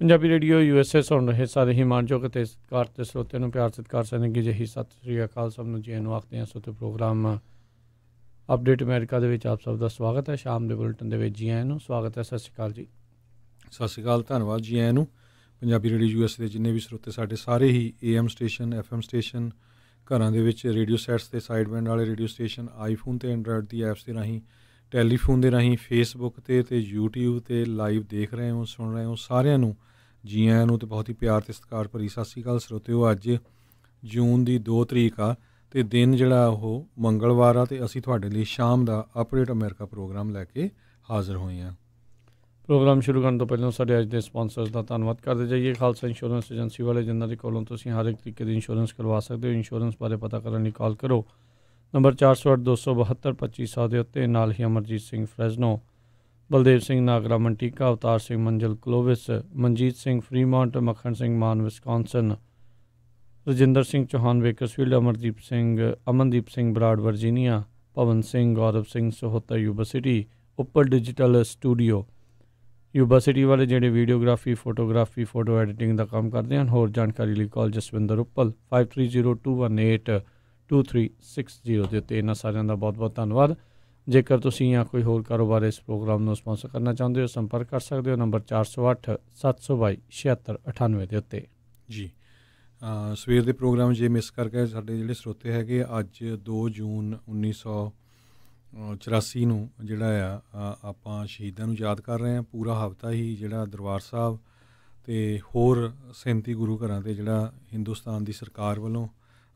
Punjabi radio USA ਸੁਣ ਰਹੇ ਸਾਰੇ ਹੀ ਮਾਨਯੋਗ ਅਤੇ ਸਤਿਕਾਰ ਤੇ ਸਰੋਤਿਆਂ ਨੂੰ ਪਿਆਰ ਸਤਿਕਾਰ ਸਨੇਗੀ ਜਿਹੀ ਸਤਿ ਸ੍ਰੀ ਅਕਾਲ ਸਭ ਨੂੰ ਜੀ ਨੂੰ ਆਖਦੇ ਹਾਂ। ਸੋ ਤੇ ਪ੍ਰੋਗਰਾਮ ਅਪਡੇਟ ਅਮਰੀਕਾ ਦੇ ਵਿੱਚ ਆਪ ਸਭ ਦਾ ਸਵਾਗਤ ਹੈ। ਸ਼ਾਮ ਦੇ ਬੁਲਟਨ ਦੇ ਵਿੱਚ ਜੀ ਆਇਆਂ ਨੂੰ ਸਵਾਗਤ ਹੈ। ਸਤਿ ਸ਼੍ਰੀ ਅਕਾਲ ਜੀ। ਸਤਿ ਸ਼੍ਰੀ ਅਕਾਲ, ਧੰਨਵਾਦ ਜੀ ਆਇਆਂ ਨੂੰ। ਪੰਜਾਬੀ ਰੇਡੀਓ US ਦੇ ਜਿੰਨੇ ਵੀ ਸਰੋਤੇ ਸਾਡੇ ਸਾਰੇ ਹੀ AM ਸਟੇਸ਼ਨ FM ਸਟੇਸ਼ਨ ਘਰਾਂ ਦੇ ਵਿੱਚ ਰੇਡੀਓ ਸੈਟਸ ਅਤੇ ਸਾਈਡ ਬੈਂਡ ਵਾਲੇ ਰੇਡੀਓ ਸਟੇਸ਼ਨ ਆਈਫੋਨ ਅਤੇ ਐਂਡਰਾਇਡ ਦੀ ਐਪਸ ਦੇ ਰਾਹੀਂ ਟੈਲੀਫੋਨ ਦੇ ਰਾਹੀਂ ਫੇਸਬੁੱਕ 'ਤੇ YouTube 'ਤੇ ਲਾਈਵ ਦੇਖ ਰਹੇ ਹੋ ਸੁਣ ਰਹੇ ਹੋ ਸਾਰਿਆਂ ਨੂੰ ਜੀ ਆਇਆਂ ਨੂੰ ਅਤੇ ਬਹੁਤ ਹੀ ਪਿਆਰ ਅਤੇ ਸਤਿਕਾਰ ਭਰੀ ਸਤਿ ਸ਼੍ਰੀ ਅਕਾਲ ਸਰੋਤਿਓ। ਅੱਜ ਜੂਨ ਦੀ 2 ਤਰੀਕ ਆ ਅਤੇ ਦਿਨ ਜਿਹੜਾ ਉਹ ਮੰਗਲਵਾਰ ਆ ਅਤੇ ਅਸੀਂ ਤੁਹਾਡੇ ਲਈ ਸ਼ਾਮ ਦਾ ਅਪਡੇਟ ਅਮਰੀਕਾ ਪ੍ਰੋਗਰਾਮ ਲੈ ਕੇ ਹਾਜ਼ਰ ਹੋਏ ਹਾਂ। ਪ੍ਰੋਗਰਾਮ ਸ਼ੁਰੂ ਕਰਨ ਤੋਂ ਪਹਿਲਾਂ ਸਾਡੇ ਅੱਜ ਦੇ ਸਪਾਂਸਰਸ ਦਾ ਧੰਨਵਾਦ ਕਰਦੇ ਜਾਈਏ। ਖਾਲਸਾ ਇੰਸ਼ੋਰੈਂਸ ਏਜੰਸੀ ਵਾਲੇ ਜਿਨ੍ਹਾਂ ਦੇ ਕੋਲੋਂ ਤੁਸੀਂ ਹਰ ਇੱਕ ਤਰੀਕੇ ਦੀ ਇੰਸ਼ੋਰੈਂਸ ਕਰਵਾ ਸਕਦੇ ਹੋ। ਇੰਸ਼ੋਰੈਂਸ ਬਾਰੇ ਪਤਾ ਕਰਨ ਲਈ ਕਾਲ ਕਰੋ ਨੰਬਰ 408-272-2500 ਦੇ ਉੱਤੇ। ਨਾਲ ਹੀ ਅਮਰਜੀਤ ਸਿੰਘ ਫਰੈਜ਼ਨੋ, ਬਲਦੇਵ ਸਿੰਘ ਨਾਗਰਾ ਮੰਟੀਕਾ, ਅਵਤਾਰ ਸਿੰਘ ਮੰਜ਼ਲ ਕਲੋਵਿਸ, ਮਨਜੀਤ ਸਿੰਘ ਫਰੀਮੌਂਟ, ਮੱਖਣ ਸਿੰਘ ਮਾਨ ਵਿਸਕੌਨਸਨ, ਰਜਿੰਦਰ ਸਿੰਘ ਚੌਹਾਨ ਵੇਕਰਸਫੀਲਡ, ਅਮਨਦੀਪ ਸਿੰਘ ਬਰਾੜ ਵਰਜੀਨੀਆ, ਪਵਨ ਸਿੰਘ, ਗੌਰਵ ਸਿੰਘ ਸਹੋਤਾ ਯੂਬਾ ਸਿਟੀ, ਉੱਪਰ ਡਿਜੀਟਲ ਸਟੂਡੀਓ ਯੂਬਾ ਸਿਟੀ ਵਾਲੇ ਜਿਹੜੇ ਵੀਡੀਓਗ੍ਰਾਫੀ ਫੋਟੋਗ੍ਰਾਫੀ ਫੋਟੋ ਐਡੀਟਿੰਗ ਦਾ ਕੰਮ ਕਰਦੇ ਹਨ। ਹੋਰ ਜਾਣਕਾਰੀ ਲਈ ਕਾਲ ਜਸਵਿੰਦਰ ਉੱਪਲ 5302182360 ਦੇ ਉੱਤੇ। ਇਹਨਾਂ ਸਾਰਿਆਂ ਦਾ ਬਹੁਤ ਬਹੁਤ ਧੰਨਵਾਦ। ਜੇਕਰ ਤੁਸੀਂ ਜਾਂ ਕੋਈ ਹੋਰ ਕਾਰੋਬਾਰ ਇਸ ਪ੍ਰੋਗਰਾਮ ਨੂੰ ਸਪਾਂਸਰ ਕਰਨਾ ਚਾਹੁੰਦੇ ਹੋ ਸੰਪਰਕ ਕਰ ਸਕਦੇ ਹੋ ਨੰਬਰ 4087227698 ਦੇ ਉੱਤੇ ਜੀ। ਸਵੇਰ ਦੇ ਪ੍ਰੋਗਰਾਮ ਜੇ ਮਿਸ ਕਰਕੇ ਸਾਡੇ ਜਿਹੜੇ ਸਰੋਤੇ ਹੈਗੇ ਅੱਜ 2 ਜੂਨ 1984 ਨੂੰ ਜਿਹੜਾ ਆ ਆਪਾਂ ਸ਼ਹੀਦਾਂ ਨੂੰ ਯਾਦ ਕਰ ਰਹੇ ਹਾਂ। ਪੂਰਾ ਹਫ਼ਤਾ ਹੀ ਜਿਹੜਾ ਦਰਬਾਰ ਸਾਹਿਬ ਅਤੇ ਹੋਰ 37 ਗੁਰੂ ਘਰਾਂ 'ਤੇ ਜਿਹੜਾ ਹਿੰਦੁਸਤਾਨ ਦੀ ਸਰਕਾਰ ਵੱਲੋਂ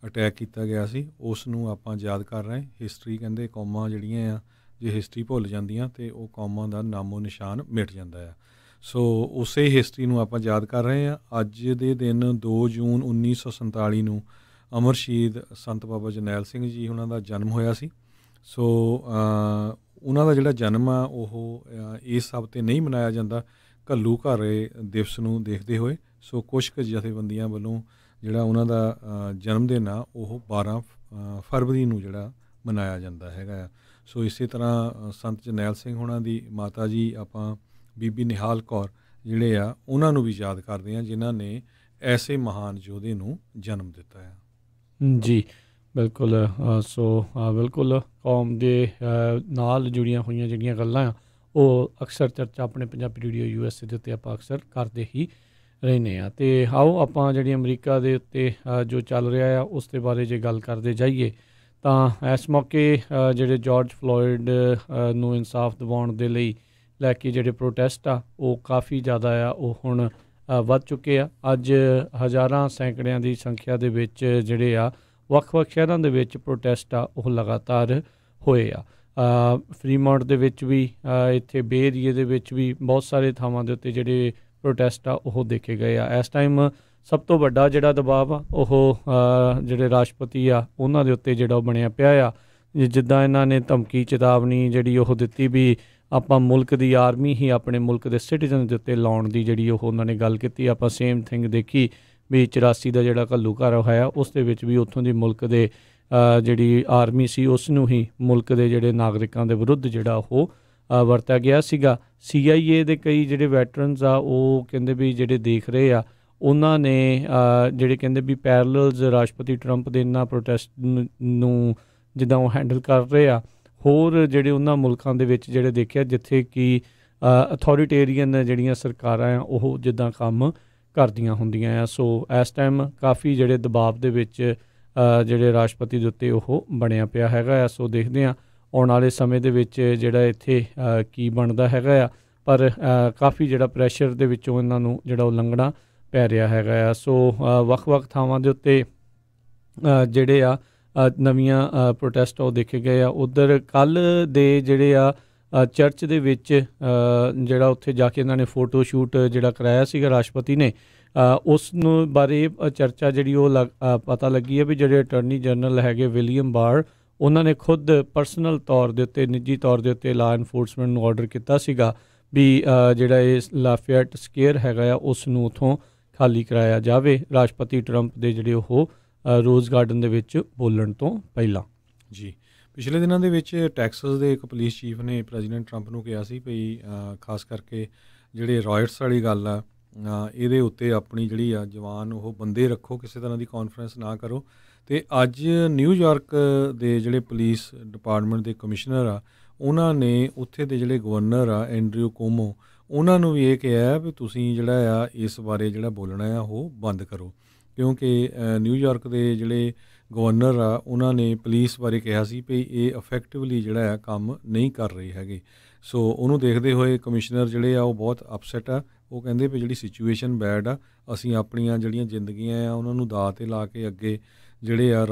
ਅਟੈਕ ਕੀਤਾ ਗਿਆ ਸੀ ਉਸ ਨੂੰ ਆਪਾਂ ਯਾਦ ਕਰ ਰਹੇ। ਹਿਸਟਰੀ ਕਹਿੰਦੇ ਕੌਮਾਂ ਜਿਹੜੀਆਂ ਆ ਜੇ ਹਿਸਟਰੀ ਭੁੱਲ ਜਾਂਦੀਆਂ ਤਾਂ ਉਹ ਕੌਮਾਂ ਦਾ ਨਾਮੋ ਨਿਸ਼ਾਨ ਮਿਟ ਜਾਂਦਾ ਆ। ਸੋ ਉਸੇ ਹਿਸਟਰੀ ਨੂੰ ਆਪਾਂ ਯਾਦ ਕਰ ਰਹੇ ਹਾਂ। ਅੱਜ ਦੇ ਦਿਨ 2 ਜੂਨ 1947 ਨੂੰ ਅਮਰ ਸ਼ਹੀਦ ਸੰਤ ਬਾਬਾ ਜਰਨੈਲ ਸਿੰਘ ਜੀ ਉਹਨਾਂ ਦਾ ਜਨਮ ਹੋਇਆ ਸੀ। ਸੋ ਉਹਨਾਂ ਦਾ ਜਿਹੜਾ ਜਨਮ ਆ ਉਹ ਇਸ ਹਫ਼ਤੇ ਨਹੀਂ ਮਨਾਇਆ ਜਾਂਦਾ ਘੱਲੂ ਘਾਰੇ ਦਿਵਸ ਨੂੰ ਦੇਖਦੇ ਹੋਏ। ਸੋ ਕੁਛ ਕੁ ਜਥੇਬੰਦੀਆਂ ਵੱਲੋਂ ਜਿਹੜਾ ਉਹਨਾਂ ਦਾ ਜਨਮ ਦਿਨ ਆ ਉਹ 12 ਫਰਵਰੀ ਨੂੰ ਜਿਹੜਾ ਮਨਾਇਆ ਜਾਂਦਾ ਹੈਗਾ ਆ। ਸੋ ਇਸੇ ਤਰ੍ਹਾਂ ਸੰਤ ਜਰਨੈਲ ਸਿੰਘ ਹੋਣਾ ਦੀ ਮਾਤਾ ਜੀ ਆਪਾਂ ਬੀਬੀ ਨਿਹਾਲ ਕੌਰ ਜਿਹੜੇ ਆ ਉਹਨਾਂ ਨੂੰ ਵੀ ਯਾਦ ਕਰਦੇ ਹਾਂ ਜਿਨ੍ਹਾਂ ਨੇ ਐਸੇ ਮਹਾਨ ਯੋਧੇ ਨੂੰ ਜਨਮ ਦਿੱਤਾ ਹੈ। ਜੀ ਬਿਲਕੁਲ। ਬਿਲਕੁਲ ਕੌਮ ਦੇ ਨਾਲ ਜੁੜੀਆਂ ਹੋਈਆਂ ਜਿਹੜੀਆਂ ਗੱਲਾਂ ਆ ਉਹ ਅਕਸਰ ਚਰਚਾ ਆਪਣੇ ਪੰਜਾਬੀ ਰੇਡੀਓ USA ਦੇ ਉੱਤੇ ਆਪਾਂ ਅਕਸਰ ਕਰਦੇ ਹੀ ਰਹਿੰਦੇ ਹਾਂ। ਅਤੇ ਆਓ ਆਪਾਂ ਜਿਹੜੀ ਅਮਰੀਕਾ ਦੇ ਉੱਤੇ ਜੋ ਚੱਲ ਰਿਹਾ ਆ ਉਸ ਦੇ ਬਾਰੇ ਜੇ ਗੱਲ ਕਰਦੇ ਜਾਈਏ ਤਾਂ ਇਸ ਮੌਕੇ ਜਿਹੜੇ ਜਾਰਜ ਫਲੋਇਡ ਨੂੰ ਇਨਸਾਫ ਦਿਵਾਉਣ ਦੇ ਲਈ ਲੈ ਕੇ ਜਿਹੜੇ ਪ੍ਰੋਟੈਸਟ ਆ ਉਹ ਕਾਫੀ ਜ਼ਿਆਦਾ ਆ ਉਹ ਹੁਣ ਵੱਧ ਚੁੱਕੇ ਆ। ਅੱਜ ਹਜ਼ਾਰਾਂ ਸੈਂਕੜਿਆਂ ਦੀ ਸੰਖਿਆ ਦੇ ਵਿੱਚ ਜਿਹੜੇ ਆ ਵੱਖ-ਵੱਖ ਸ਼ਹਿਰਾਂ ਦੇ ਵਿੱਚ ਪ੍ਰੋਟੈਸਟ ਆ ਉਹ ਲਗਾਤਾਰ ਹੋਏ ਆ। ਫਰੀਮੌਂਟ ਦੇ ਵਿੱਚ ਵੀ ਇੱਥੇ ਬੇ ਏਰੀਏ ਦੇ ਵਿੱਚ ਵੀ ਬਹੁਤ ਸਾਰੇ ਥਾਵਾਂ ਦੇ ਉੱਤੇ ਜਿਹੜੇ ਪ੍ਰੋਟੈਸਟ ਆ ਉਹ ਦੇਖੇ ਗਏ ਆ। ਇਸ ਟਾਈਮ ਸਭ ਤੋਂ ਵੱਡਾ ਜਿਹੜਾ ਦਬਾਅ ਆ ਉਹ ਜਿਹੜੇ ਰਾਸ਼ਟਰਪਤੀ ਆ ਉਹਨਾਂ ਦੇ ਉੱਤੇ ਜਿਹੜਾ ਉਹ ਬਣਿਆ ਪਿਆ ਆ। ਜਿੱਦਾਂ ਇਹਨਾਂ ਨੇ ਧਮਕੀ ਚੇਤਾਵਨੀ ਜਿਹੜੀ ਉਹ ਦਿੱਤੀ ਵੀ ਆਪਾਂ ਮੁਲਕ ਦੀ ਆਰਮੀ ਹੀ ਆਪਣੇ ਮੁਲਕ ਦੇ ਸਿਟੀਜ਼ਨ ਦੇ ਉੱਤੇ ਲਾਉਣ ਦੀ ਜਿਹੜੀ ਉਹ ਉਹਨਾਂ ਨੇ ਗੱਲ ਕੀਤੀ। ਆਪਾਂ ਸੇਮ ਥਿੰਗ ਦੇਖੀ ਵੀ 84 ਦਾ ਜਿਹੜਾ ਘੱਲੂ ਘਾਰਾ ਹੋਇਆ ਉਸ ਦੇ ਵਿੱਚ ਵੀ ਉੱਥੋਂ ਦੀ ਮੁਲਕ ਦੇ ਜਿਹੜੀ ਆਰਮੀ ਸੀ ਉਸ ਨੂੰ ਹੀ ਮੁਲਕ ਦੇ ਜਿਹੜੇ ਨਾਗਰਿਕਾਂ ਦੇ ਵਿਰੁੱਧ ਜਿਹੜਾ ਉਹ ਵਰਤਿਆ ਗਿਆ ਸੀਗਾ। CIA ਦੇ ਕਈ ਜਿਹੜੇ ਵੈਟਰਨਸ ਆ ਉਹ ਕਹਿੰਦੇ ਵੀ ਜਿਹੜੇ ਦੇਖ ਰਹੇ ਆ ਉਹਨਾਂ ਨੇ ਜਿਹੜੇ ਕਹਿੰਦੇ ਵੀ ਪੈਰਲਲਸ ਰਾਸ਼ਟਰਪਤੀ ਟਰੰਪ ਦੇ ਇਹਨਾਂ ਪ੍ਰੋਟੈਸਟ ਨੂੰ ਜਿੱਦਾਂ ਉਹ ਹੈਂਡਲ ਕਰ ਰਹੇ ਆ ਹੋਰ ਜਿਹੜੇ ਉਹਨਾਂ ਮੁਲਕਾਂ ਦੇ ਵਿੱਚ ਜਿਹੜੇ ਦੇਖਿਆ ਜਿੱਥੇ ਕਿ ਅਥੋਰੀਟੇਰੀਅਨ ਜਿਹੜੀਆਂ ਸਰਕਾਰਾਂ ਆ ਉਹ ਜਿੱਦਾਂ ਕੰਮ ਕਰਦੀਆਂ ਹੁੰਦੀਆਂ ਆ। ਸੋ ਇਸ ਟਾਈਮ ਕਾਫੀ ਜਿਹੜੇ ਦਬਾਅ ਦੇ ਵਿੱਚ ਜਿਹੜੇ ਰਾਸ਼ਟਰਪਤੀ ਦੇ ਉੱਤੇ ਉਹ ਬਣਿਆ ਪਿਆ ਹੈਗਾ ਆ। ਸੋ ਦੇਖਦੇ ਹਾਂ ਆਉਣ ਵਾਲੇ ਸਮੇਂ ਦੇ ਵਿੱਚ ਜਿਹੜਾ ਇੱਥੇ ਕੀ ਬਣਦਾ ਹੈਗਾ ਆ। ਪਰ ਕਾਫੀ ਜਿਹੜਾ ਪ੍ਰੈਸ਼ਰ ਦੇ ਵਿੱਚੋਂ ਇਹਨਾਂ ਨੂੰ ਜਿਹੜਾ ਉਹ ਲੰਘਣਾ ਪੈ ਰਿਹਾ ਹੈਗਾ ਆ। ਸੋ ਵੱਖ-ਵੱਖ ਥਾਵਾਂ ਦੇ ਉੱਤੇ ਜਿਹੜੇ ਆ ਨਵੀਆਂ ਪ੍ਰੋਟੈਸਟ ਉਹ ਦੇਖੇ ਗਏ ਆ। ਉੱਧਰ ਕੱਲ੍ਹ ਦੇ ਜਿਹੜੇ ਆ ਚਰਚ ਦੇ ਵਿੱਚ ਜਿਹੜਾ ਉੱਥੇ ਜਾ ਕੇ ਇਹਨਾਂ ਨੇ ਫੋਟੋ ਸ਼ੂਟ ਜਿਹੜਾ ਕਰਾਇਆ ਸੀਗਾ ਰਾਸ਼ਟਰਪਤੀ ਨੇ ਉਸ ਨੂੰ ਬਾਰੇ ਚਰਚਾ ਜਿਹੜੀ ਉਹ ਪਤਾ ਲੱਗੀ ਹੈ ਵੀ ਜਿਹੜੇ ਅਟਾਰਨੀ ਜਨਰਲ ਹੈਗੇ ਵਿਲੀਅਮ ਬਾਰ ਉਹਨਾਂ ਨੇ ਖੁਦ ਪਰਸਨਲ ਤੌਰ ਦੇ ਉੱਤੇ ਨਿੱਜੀ ਤੌਰ ਦੇ ਉੱਤੇ ਲਾਅ ਐਨਫੋਰਸਮੈਂਟ ਨੂੰ ਆਰਡਰ ਕੀਤਾ ਸੀਗਾ ਵੀ ਜਿਹੜਾ ਇਹ ਲਾਫੇਟ ਸਕੇਅਰ ਹੈਗਾ ਆ ਉਸ ਨੂੰ ਉੱਥੋਂ ਖਾਲੀ ਕਰਾਇਆ ਜਾਵੇ ਰਾਸ਼ਟਰਪਤੀ ਟਰੰਪ ਦੇ ਜਿਹੜੇ ਉਹ ਰੋਜ਼ ਗਾਰਡਨ ਦੇ ਵਿੱਚ ਬੋਲਣ ਤੋਂ ਪਹਿਲਾਂ। ਜੀ ਪਿਛਲੇ ਦਿਨਾਂ ਦੇ ਵਿੱਚ ਟੈਕਸਸ ਦੇ ਇੱਕ ਪੁਲਿਸ ਚੀਫ ਨੇ ਪ੍ਰੈਜ਼ੀਡੈਂਟ ਟਰੰਪ ਨੂੰ ਕਿਹਾ ਸੀ ਵੀ ਖਾਸ ਕਰਕੇ ਜਿਹੜੇ ਰਾਇਟਸ ਵਾਲੀ ਗੱਲ ਆ ਇਹਦੇ ਉੱਤੇ ਆਪਣੀ ਜਿਹੜੀ ਆ ਜਵਾਨ ਉਹ ਬੰਦੇ ਰੱਖੋ, ਕਿਸੇ ਤਰ੍ਹਾਂ ਦੀ ਕਾਨਫਰੰਸ ਨਾ ਕਰੋ। ਅਤੇ ਅੱਜ ਨਿਊਯਾਰਕ ਦੇ ਜਿਹੜੇ ਪੁਲਿਸ ਡਿਪਾਰਟਮੈਂਟ ਦੇ ਕਮਿਸ਼ਨਰ ਆ, ਉਹਨਾਂ ਨੇ ਉੱਥੇ ਦੇ ਜਿਹੜੇ ਗਵਰਨਰ ਆ ਐਂਡਰਿਊ ਕੋਮੋ, ਉਹਨਾਂ ਨੂੰ ਵੀ ਇਹ ਕਿਹਾ ਵੀ ਤੁਸੀਂ ਜਿਹੜਾ ਆ ਇਸ ਬਾਰੇ ਜਿਹੜਾ ਬੋਲਣਾ ਆ ਉਹ ਬੰਦ ਕਰੋ, ਕਿਉਂਕਿ ਨਿਊਯਾਰਕ ਦੇ ਜਿਹੜੇ ਗਵਰਨਰ ਆ ਉਹਨਾਂ ਨੇ ਪੁਲਿਸ ਬਾਰੇ ਕਿਹਾ ਸੀ ਵੀ ਇਹ ਇਫੈਕਟਿਵਲੀ ਜਿਹੜਾ ਆ ਕੰਮ ਨਹੀਂ ਕਰ ਰਹੇ ਹੈਗੇ। ਸੋ ਉਹਨੂੰ ਦੇਖਦੇ ਹੋਏ ਕਮਿਸ਼ਨਰ ਜਿਹੜੇ ਆ ਉਹ ਬਹੁਤ ਅਪਸੈਟ ਆ। ਉਹ ਕਹਿੰਦੇ ਵੀ ਜਿਹੜੀ ਸਿਚੁਏਸ਼ਨ ਬੈਡ ਆ, ਅਸੀਂ ਆਪਣੀਆਂ ਜਿਹੜੀਆਂ ਜ਼ਿੰਦਗੀਆਂ ਆ ਉਹਨਾਂ ਨੂੰ ਦਾਅ 'ਤੇ ਲਾ ਕੇ ਅੱਗੇ ਜਿਹੜੇ ਆ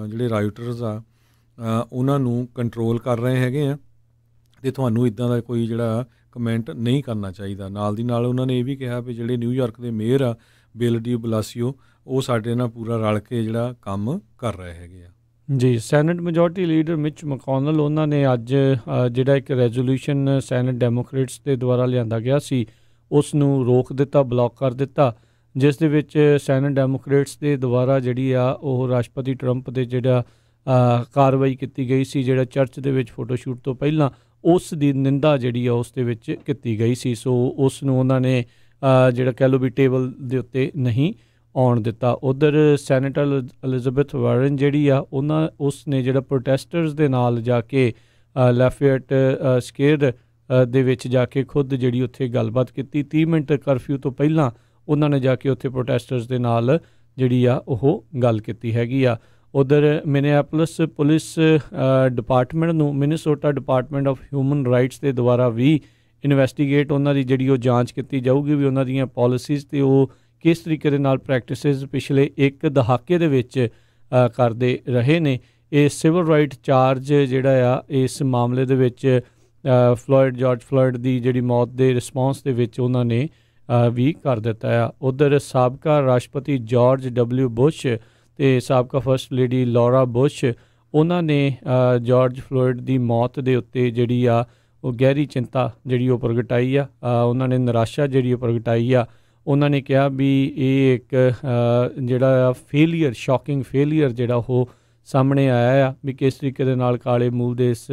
ਜਿਹੜੇ ਰਾਈਟਰਸ ਆ ਉਹਨਾਂ ਨੂੰ ਕੰਟਰੋਲ ਕਰ ਰਹੇ ਹੈਗੇ ਆ, ਅਤੇ ਤੁਹਾਨੂੰ ਇੱਦਾਂ ਦਾ ਕੋਈ ਜਿਹੜਾ ਕਮੈਂਟ ਨਹੀਂ ਕਰਨਾ ਚਾਹੀਦਾ। ਨਾਲ ਦੀ ਨਾਲ ਉਹਨਾਂ ਨੇ ਇਹ ਵੀ ਕਿਹਾ ਵੀ ਜਿਹੜੇ ਨਿਊਯਾਰਕ ਦੇ ਮੇਅਰ ਆ ਬਿਲ ਡੀ ਬਲਾਸੀਓ, ਉਹ ਸਾਡੇ ਨਾਲ ਪੂਰਾ ਰਲ ਕੇ ਜਿਹੜਾ ਕੰਮ ਕਰ ਰਹੇ ਹੈਗੇ ਆ। ਜੀ, ਸੈਨੇਟ ਮੈਜੋਰਟੀ ਲੀਡਰ ਮਿਚ ਮਕੋਨਲ, ਉਹਨਾਂ ਨੇ ਅੱਜ ਜਿਹੜਾ ਇੱਕ ਰੈਜ਼ੋਲੂਸ਼ਨ ਸੈਨੇਟ ਡੈਮੋਕ੍ਰੇਟਸ ਦੇ ਦੁਆਰਾ ਲਿਆਂਦਾ ਗਿਆ ਸੀ ਉਸ ਨੂੰ ਰੋਕ ਦਿੱਤਾ, ਬਲੌਕ ਕਰ ਦਿੱਤਾ, ਜਿਸ ਦੇ ਵਿੱਚ ਸੈਨੇਟ ਡੈਮੋਕ੍ਰੇਟਸ ਦੇ ਦੁਆਰਾ ਜਿਹੜੀ ਆ ਉਹ ਰਾਸ਼ਟਰਪਤੀ ਟਰੰਪ ਦੇ ਜਿਹੜਾ ਕਾਰਵਾਈ ਕੀਤੀ ਗਈ ਸੀ, ਜਿਹੜਾ ਚਰਚ ਦੇ ਵਿੱਚ ਫੋਟੋਸ਼ੂਟ ਤੋਂ ਪਹਿਲਾਂ, ਉਸ ਦੀ ਨਿੰਦਾ ਜਿਹੜੀ ਆ ਉਸ ਦੇ ਵਿੱਚ ਕੀਤੀ ਗਈ ਸੀ। ਸੋ ਉਸ ਨੂੰ ਉਹਨਾਂ ਨੇ ਜਿਹੜਾ ਕਹਿ ਲਓ ਵੀ ਟੇਬਲ ਦੇ ਉੱਤੇ ਨਹੀਂ ਆਉਣ ਦਿੱਤਾ। ਉੱਧਰ ਸੈਨੇਟਰ ਐਲਿਜ਼ਾਬੈਥ ਵਾਰਨ ਜਿਹੜੀ ਆ ਉਸ ਨੇ ਜਿਹੜਾ ਪ੍ਰੋਟੈਸਟਰਸ ਦੇ ਨਾਲ ਜਾ ਕੇ ਲੈਫੇਟ ਸਕੇਅਰ ਦੇ ਵਿੱਚ ਜਾ ਕੇ ਖੁਦ ਜਿਹੜੀ ਉੱਥੇ ਗੱਲਬਾਤ ਕੀਤੀ। 30 ਮਿੰਟ ਕਰਫਿਊ ਤੋਂ ਪਹਿਲਾਂ ਉਹਨਾਂ ਨੇ ਜਾ ਕੇ ਉੱਥੇ ਪ੍ਰੋਟੈਸਟਰਸ ਦੇ ਨਾਲ ਜਿਹੜੀ ਆ ਉਹ ਗੱਲ ਕੀਤੀ ਹੈਗੀ ਆ। ਉੱਧਰ ਮਿਨੀਐਪੋਲਿਸ ਪੁਲਿਸ ਡਿਪਾਰਟਮੈਂਟ ਨੂੰ Minnesota department of human rights ਦੇ ਦੁਆਰਾ ਵੀ ਇਨਵੈਸਟੀਗੇਟ, ਉਹਨਾਂ ਦੀ ਜਿਹੜੀ ਉਹ ਜਾਂਚ ਕੀਤੀ ਜਾਊਗੀ ਵੀ ਉਹਨਾਂ ਦੀਆਂ ਪੋਲਿਸੀਜ਼ ਅਤੇ ਉਹ ਕਿਸ ਤਰੀਕੇ ਦੇ ਨਾਲ ਪ੍ਰੈਕਟਿਸਿਸ ਪਿਛਲੇ ਇੱਕ ਦਹਾਕੇ ਦੇ ਵਿੱਚ ਕਰਦੇ ਰਹੇ ਨੇ। ਇਹ ਸਿਵਲ ਰਾਈਟ ਚਾਰਜ ਜਿਹੜਾ ਆ ਇਸ ਮਾਮਲੇ ਦੇ ਵਿੱਚ ਜਾਰਜ ਫਲੋਇਡ ਦੀ ਜਿਹੜੀ ਮੌਤ ਦੇ ਰਿਸਪੌਂਸ ਦੇ ਵਿੱਚ ਉਹਨਾਂ ਨੇ ਵੀ ਕਰ ਦਿੱਤਾ ਆ। ਉੱਧਰ ਸਾਬਕਾ ਰਾਸ਼ਟਰਪਤੀ ਜਾਰਜ ਡਬਲਿਊ ਬੁਸ਼ ਅਤੇ ਸਾਬਕਾ ਫਸਟ ਲੇਡੀ ਲੌਰਾ ਬੁਸ਼, ਉਹਨਾਂ ਨੇ ਜਾਰਜ ਫਲੋਇਡ ਦੀ ਮੌਤ ਦੇ ਉੱਤੇ ਜਿਹੜੀ ਆ ਉਹ ਗਹਿਰੀ ਚਿੰਤਾ ਜਿਹੜੀ ਉਹ ਪ੍ਰਗਟਾਈ ਆ। ਉਹਨਾਂ ਨੇ ਨਿਰਾਸ਼ਾ ਜਿਹੜੀ ਉਹ ਪ੍ਰਗਟਾਈ ਆ। ਉਹਨਾਂ ਨੇ ਕਿਹਾ ਵੀ ਇਹ ਇੱਕ ਜਿਹੜਾ ਆ ਫੇਲੀਅਰ, ਸ਼ੌਕਿੰਗ ਫੇਲੀਅਰ ਜਿਹੜਾ ਉਹ ਸਾਹਮਣੇ ਆਇਆ ਆ ਵੀ ਕਿਸ ਤਰੀਕੇ ਦੇ ਨਾਲ ਕਾਲੇ ਮੂਲ ਦੇ ਇਸ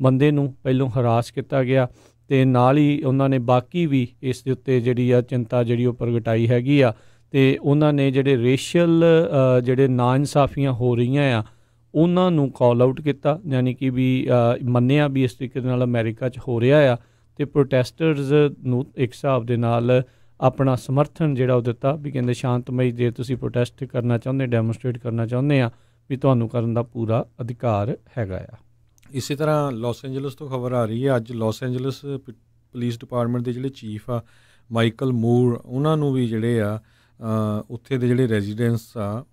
ਬੰਦੇ ਨੂੰ ਪਹਿਲੋਂ ਹਰਾਸ ਕੀਤਾ ਗਿਆ, ਅਤੇ ਨਾਲ ਹੀ ਉਹਨਾਂ ਨੇ ਬਾਕੀ ਵੀ ਇਸ ਦੇ ਉੱਤੇ ਜਿਹੜੀ ਆ ਚਿੰਤਾ ਜਿਹੜੀ ਉਹ ਪ੍ਰਗਟਾਈ ਹੈਗੀ ਆ। ਅਤੇ ਉਹਨਾਂ ਨੇ ਜਿਹੜੇ ਰੇਸ਼ੀਅਲ ਜਿਹੜੇ ਨਾਇਨਸਾਫੀਆਂ ਹੋ ਰਹੀਆਂ ਆ ਉਹਨਾਂ ਨੂੰ ਕਾਲ ਆਊਟ ਕੀਤਾ, ਯਾਨੀ ਕਿ ਵੀ ਮੰਨਿਆ ਵੀ ਇਸ ਤਰੀਕੇ ਦੇ ਨਾਲ ਅਮਰੀਕਾ 'ਚ ਹੋ ਰਿਹਾ ਆ, ਅਤੇ ਪ੍ਰੋਟੈਸਟਰਸ ਨੂੰ ਇੱਕ ਹਿਸਾਬ ਦੇ ਨਾਲ ਆਪਣਾ ਸਮਰਥਨ ਜਿਹੜਾ ਉਹ ਦਿੱਤਾ ਵੀ ਕਹਿੰਦੇ ਸ਼ਾਂਤਮਈ ਜੇ ਤੁਸੀਂ ਪ੍ਰੋਟੈਸਟ ਕਰਨਾ ਚਾਹੁੰਦੇ, ਡੈਮੋਨਸਟ੍ਰੇਟ ਕਰਨਾ ਚਾਹੁੰਦੇ ਆ ਵੀ ਤੁਹਾਨੂੰ ਕਰਨ ਦਾ ਪੂਰਾ ਅਧਿਕਾਰ ਹੈਗਾ ਆ। ਇਸੇ ਤਰ੍ਹਾਂ ਲਾਸ ਐਂਜਲਸ ਤੋਂ ਖਬਰ ਆ ਰਹੀ ਹੈ, ਅੱਜ ਲਾਸ ਐਂਜਲਸ ਪੁਲਿਸ ਡਿਪਾਰਟਮੈਂਟ ਦੇ ਜਿਹੜੇ ਚੀਫ ਆ ਮਾਈਕਲ ਮੂਰ, ਉਹਨਾਂ ਨੂੰ ਵੀ ਜਿਹੜੇ ਆ ਉੱਥੇ ਦੇ ਜਿਹੜੇ ਰੈਜ਼ੀਡੈਂਟਸ ਆ,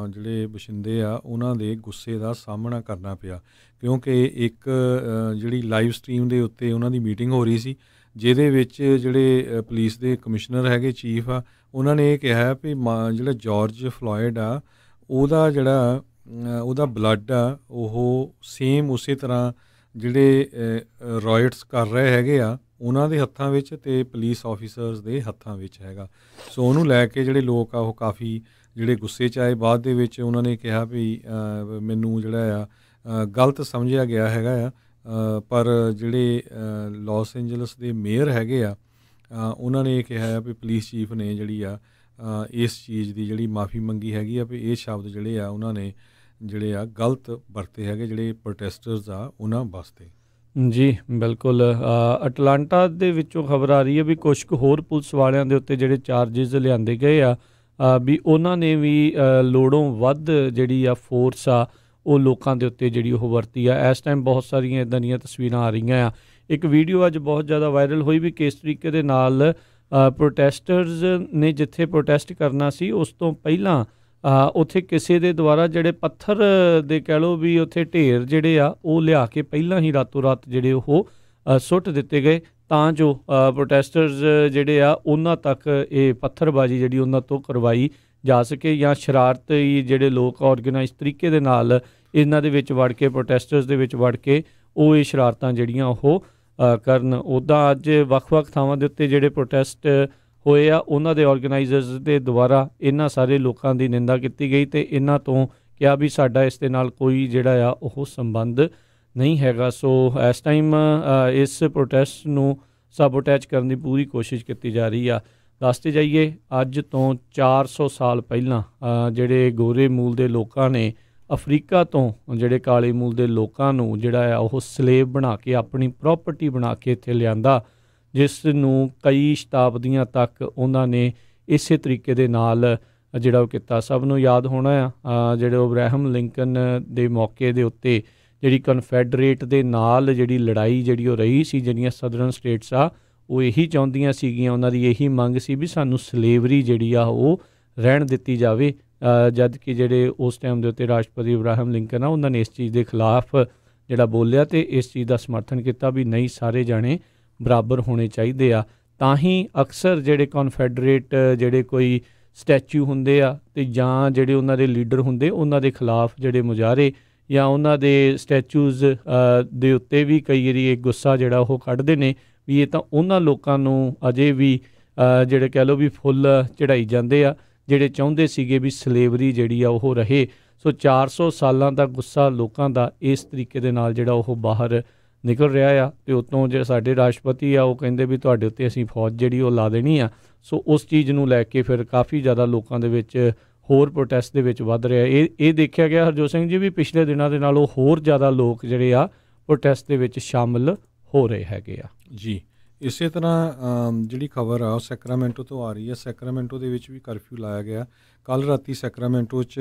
ਜਿਹੜੇ ਵਸਿੰਦੇ ਆ, ਉਹਨਾਂ ਦੇ ਗੁੱਸੇ ਦਾ ਸਾਹਮਣਾ ਕਰਨਾ ਪਿਆ, ਕਿਉਂਕਿ ਇੱਕ ਜਿਹੜੀ ਲਾਈਵ ਸਟਰੀਮ ਦੇ ਉੱਤੇ ਉਹਨਾਂ ਦੀ ਮੀਟਿੰਗ ਹੋ ਰਹੀ ਸੀ, ਜਿਹਦੇ ਵਿੱਚ ਜਿਹੜੇ ਪੁਲਿਸ ਦੇ ਕਮਿਸ਼ਨਰ ਹੈਗੇ, ਚੀਫ ਆ, ਉਹਨਾਂ ਨੇ ਇਹ ਕਿਹਾ ਵੀ ਜਿਹੜਾ ਜਾਰਜ ਫਲੋਇਡ ਆ ਉਹਦਾ ਬਲੱਡ ਆ ਉਹ ਸੇਮ ਉਸੇ ਤਰ੍ਹਾਂ ਜਿਹੜੇ ਰਾਇਟਸ ਕਰ ਰਹੇ ਹੈਗੇ ਆ ਉਹਨਾਂ ਦੇ ਹੱਥਾਂ ਵਿੱਚ ਅਤੇ ਪੁਲਿਸ ਆਫੀਸਰਸ ਦੇ ਹੱਥਾਂ ਵਿੱਚ ਹੈਗਾ। ਸੋ ਉਹਨੂੰ ਲੈ ਕੇ ਜਿਹੜੇ ਲੋਕ ਆ ਉਹ ਕਾਫੀ ਜਿਹੜੇ ਗੁੱਸੇ 'ਚ ਆਏ। ਬਾਅਦ ਦੇ ਵਿੱਚ ਉਹਨਾਂ ਨੇ ਕਿਹਾ ਵੀ ਮੈਨੂੰ ਜਿਹੜਾ ਆ ਗਲਤ ਸਮਝਿਆ ਗਿਆ ਹੈਗਾ ਆ, ਪਰ ਜਿਹੜੇ ਲਾਸ ਐਂਜਲਸ ਦੇ ਮੇਅਰ ਹੈਗੇ ਆ ਉਹਨਾਂ ਨੇ ਇਹ ਕਿਹਾ ਵੀ ਪੁਲਿਸ ਚੀਫ ਨੇ ਜਿਹੜੀ ਆ ਇਸ ਚੀਜ਼ ਦੀ ਜਿਹੜੀ ਮਾਫੀ ਮੰਗੀ ਹੈਗੀ ਆ ਵੀ ਇਹ ਸ਼ਬਦ ਜਿਹੜੇ ਆ ਉਹਨਾਂ ਨੇ ਜਿਹੜੇ ਆ ਗਲਤ ਵਰਤੇ ਹੈਗੇ ਜਿਹੜੇ ਪ੍ਰੋਟੈਸਟਰਸ ਆ ਉਹਨਾਂ ਵਾਸਤੇ। ਜੀ ਬਿਲਕੁਲ। ਅਟਲਾਂਟਾ ਦੇ ਵਿੱਚੋਂ ਖਬਰ ਆ ਰਹੀ ਹੈ ਵੀ ਕੁਛ ਕੁ ਹੋਰ ਪੁਲਿਸ ਵਾਲਿਆਂ ਦੇ ਉੱਤੇ ਜਿਹੜੇ ਚਾਰਜਿਸ ਲਿਆਂਦੇ ਗਏ ਆ ਵੀ ਉਹਨਾਂ ਨੇ ਵੀ ਲੋੜੋਂ ਵੱਧ ਜਿਹੜੀ ਆ ਫੋਰਸ ਆ ਉਹ ਲੋਕਾਂ ਦੇ ਉੱਤੇ ਜਿਹੜੀ ਉਹ ਵਰਤੀ ਆ। ਇਸ ਟਾਈਮ ਬਹੁਤ ਸਾਰੀਆਂ ਇੱਦਾਂ ਦੀਆਂ ਤਸਵੀਰਾਂ ਆ ਰਹੀਆਂ ਆ। ਇੱਕ ਵੀਡੀਓ ਅੱਜ ਬਹੁਤ ਜ਼ਿਆਦਾ ਵਾਇਰਲ ਹੋਈ ਵੀ ਕਿਸ ਤਰੀਕੇ ਦੇ ਨਾਲ ਪ੍ਰੋਟੈਸਟਰਸ ਨੇ ਜਿੱਥੇ ਪ੍ਰੋਟੈਸਟ ਕਰਨਾ ਸੀ ਉਸ ਤੋਂ ਪਹਿਲਾਂ ਉੱਥੇ ਕਿਸੇ ਦੇ ਦੁਆਰਾ ਜਿਹੜੇ ਪੱਥਰ ਦੇ ਕਹਿ ਲਓ ਵੀ ਉੱਥੇ ਢੇਰ ਜਿਹੜੇ ਆ ਉਹ ਲਿਆ ਕੇ ਪਹਿਲਾਂ ਹੀ ਰਾਤੋਂ ਰਾਤ ਜਿਹੜੇ ਉਹ ਸੁੱਟ ਦਿੱਤੇ ਗਏ ਤਾਂ ਜੋ ਪ੍ਰੋਟੈਸਟਰਸ ਜਿਹੜੇ ਆ ਉਹਨਾਂ ਤੱਕ ਇਹ ਪੱਥਰਬਾਜ਼ੀ ਜਿਹੜੀ ਉਹਨਾਂ ਤੋਂ ਕਰਵਾਈ ਜਾ ਸਕੇ ਜਾਂ ਸ਼ਰਾਰਤੀ ਜਿਹੜੇ ਲੋਕ ਔਰਗੇਨਾਈਜ਼ ਤਰੀਕੇ ਦੇ ਨਾਲ ਇਹਨਾਂ ਦੇ ਵਿੱਚ ਵੜ ਕੇ ਪ੍ਰੋਟੈਸਟਰਸ ਦੇ ਵਿੱਚ ਵੜ ਕੇ ਉਹ ਇਹ ਸ਼ਰਾਰਤਾਂ ਜਿਹੜੀਆਂ ਉਹ ਕਰਨ। ਉੱਦਾਂ ਅੱਜ ਵੱਖ-ਵੱਖ ਥਾਵਾਂ ਦੇ ਉੱਤੇ ਜਿਹੜੇ ਪ੍ਰੋਟੈਸਟ ਹੋਏ ਆ ਉਹਨਾਂ ਦੇ ਔਰਗੇਨਾਈਜ਼ਰਸ ਦੇ ਦੁਆਰਾ ਇਹਨਾਂ ਸਾਰੇ ਲੋਕਾਂ ਦੀ ਨਿੰਦਾ ਕੀਤੀ ਗਈ ਅਤੇ ਇਹਨਾਂ ਤੋਂ ਕਿਹਾ ਵੀ ਸਾਡਾ ਇਸ ਦੇ ਨਾਲ ਕੋਈ ਜਿਹੜਾ ਆ ਉਹ ਸੰਬੰਧ ਨਹੀਂ ਹੈਗਾ। ਸੋ ਇਸ ਟਾਈਮ ਇਸ ਪ੍ਰੋਟੈਸਟ ਨੂੰ ਸਾਬੋਟੇਜ ਕਰਨ ਦੀ ਪੂਰੀ ਕੋਸ਼ਿਸ਼ ਕੀਤੀ ਜਾ ਰਹੀ ਆ। ਦੱਸਦੇ ਜਾਈਏ, ਅੱਜ ਤੋਂ 400 ਸਾਲ ਪਹਿਲਾਂ ਜਿਹੜੇ ਗੋਰੇ ਮੂਲ ਦੇ ਲੋਕਾਂ ਨੇ ਅਫਰੀਕਾ ਤੋਂ ਜਿਹੜੇ ਕਾਲੇ ਮੂਲ ਦੇ ਲੋਕਾਂ ਨੂੰ ਜਿਹੜਾ ਆ ਉਹ ਸਲੇਵ ਬਣਾ ਕੇ ਆਪਣੀ ਪ੍ਰੋਪਰਟੀ ਬਣਾ ਕੇ ਇੱਥੇ ਲਿਆਂਦਾ, ਜਿਸ ਨੂੰ ਕਈ ਸ਼ਤਾਬਦੀਆਂ ਤੱਕ ਉਹਨਾਂ ਨੇ ਇਸੇ ਤਰੀਕੇ ਦੇ ਨਾਲ ਜਿਹੜਾ ਉਹ ਕੀਤਾ। ਸਭ ਨੂੰ ਯਾਦ ਹੋਣਾ ਆ ਜਿਹੜੇ ਅਬਰਾਹਮ ਲਿੰਕਨ ਦੇ ਮੌਕੇ ਦੇ ਉੱਤੇ ਜਿਹੜੀ ਕਨਫੈਡਰੇਟ ਦੇ ਨਾਲ ਜਿਹੜੀ ਲੜਾਈ ਜਿਹੜੀ ਉਹ ਰਹੀ ਸੀ, ਜਿਹੜੀਆਂ ਸਦਰਨ ਸਟੇਟਸ ਆ ਉਹ ਇਹੀ ਚਾਹੁੰਦੀਆਂ ਸੀਗੀਆਂ, ਉਹਨਾਂ ਦੀ ਇਹੀ ਮੰਗ ਸੀ ਵੀ ਸਾਨੂੰ ਸਲੇਵਰੀ ਜਿਹੜੀ ਆ ਉਹ ਰਹਿਣ ਦਿੱਤੀ ਜਾਵੇ। ਜਦ ਕਿ ਜਿਹੜੇ ਉਸ ਟਾਈਮ ਦੇ ਉੱਤੇ ਰਾਸ਼ਟਰਪਤੀ ਅਬਰਾਹਮ ਲਿੰਕਨ ਆ ਉਹਨਾਂ ਨੇ ਇਸ ਚੀਜ਼ ਦੇ ਖਿਲਾਫ ਜਿਹੜਾ ਬੋਲਿਆ ਅਤੇ ਇਸ ਚੀਜ਼ ਦਾ ਸਮਰਥਨ ਕੀਤਾ ਵੀ ਨਹੀਂ, ਸਾਰੇ ਜਾਣੇ ਬਰਾਬਰ ਹੋਣੇ ਚਾਹੀਦੇ ਆ। ਤਾਂ ਹੀ ਅਕਸਰ ਜਿਹੜੇ ਕਨਫੈਡਰੇਟ ਜਿਹੜੇ ਕੋਈ ਸਟੈਚੂ ਹੁੰਦੇ ਆ ਅਤੇ ਜਾਂ ਜਿਹੜੇ ਉਹਨਾਂ ਦੇ ਲੀਡਰ ਹੁੰਦੇ, ਉਹਨਾਂ ਦੇ ਖਿਲਾਫ ਜਿਹੜੇ ਮੁਜ਼ਾਹਰੇ ਜਾਂ ਉਹਨਾਂ ਦੇ ਸਟੈਚੂਜ਼ ਦੇ ਉੱਤੇ ਵੀ ਕਈ ਵਾਰੀ ਇਹ ਗੁੱਸਾ ਜਿਹੜਾ ਉਹ ਕੱਢਦੇ ਨੇ ਵੀ ਇਹ ਤਾਂ ਉਹਨਾਂ ਲੋਕਾਂ ਨੂੰ ਅਜੇ ਵੀ ਜਿਹੜੇ ਕਹਿ ਲਓ ਵੀ ਫੁੱਲ ਚੜ੍ਹਾਈ ਜਾਂਦੇ ਆ ਜਿਹੜੇ ਚਾਹੁੰਦੇ ਸੀਗੇ ਵੀ ਸਲੇਵਰੀ ਜਿਹੜੀ ਆ ਉਹ ਰਹੇ। ਸੋ 400 ਸਾਲਾਂ ਦਾ ਗੁੱਸਾ ਲੋਕਾਂ ਦਾ ਇਸ ਤਰੀਕੇ ਦੇ ਨਾਲ ਜਿਹੜਾ ਉਹ ਬਾਹਰ ਨਿਕਲ ਰਿਹਾ ਆ। ਅਤੇ ਉੱਤੋਂ ਜਿਹੜੇ ਸਾਡੇ ਰਾਸ਼ਟਰਪਤੀ ਆ ਉਹ ਕਹਿੰਦੇ ਵੀ ਤੁਹਾਡੇ ਉੱਤੇ ਅਸੀਂ ਫੌਜ ਜਿਹੜੀ ਉਹ ਲਾ ਦੇਣੀ ਆ। ਸੋ ਉਸ ਚੀਜ਼ ਨੂੰ ਲੈ ਕੇ ਫਿਰ ਕਾਫੀ ਜ਼ਿਆਦਾ ਲੋਕਾਂ ਦੇ ਵਿੱਚ ਹੋਰ ਪ੍ਰੋਟੈਸਟ ਦੇ ਵਿੱਚ ਵੱਧ ਰਿਹਾ। ਇਹ ਦੇਖਿਆ ਗਿਆ ਹਰਜੋਤ ਸਿੰਘ ਜੀ ਵੀ ਪਿਛਲੇ ਦਿਨਾਂ ਦੇ ਨਾਲੋਂ ਹੋਰ ਜ਼ਿਆਦਾ ਲੋਕ ਜਿਹੜੇ ਆ ਪ੍ਰੋਟੈਸਟ ਦੇ ਵਿੱਚ ਸ਼ਾਮਿਲ ਹੋ ਰਹੇ ਹੈਗੇ ਆ ਜੀ। ਇਸੇ ਤਰ੍ਹਾਂ ਜਿਹੜੀ ਖਬਰ ਆ ਉਹ ਸੈਕਰਾਮੈਂਟੋ ਤੋਂ ਆ ਰਹੀ ਹੈ। ਸੈਕਰਾਮੈਂਟੋ ਦੇ ਵਿੱਚ ਵੀ ਕਰਫਿਊ ਲਾਇਆ ਗਿਆ। ਕੱਲ੍ਹ ਰਾਤੀ ਸੈਕਰਾਮੈਂਟੋ 'ਚ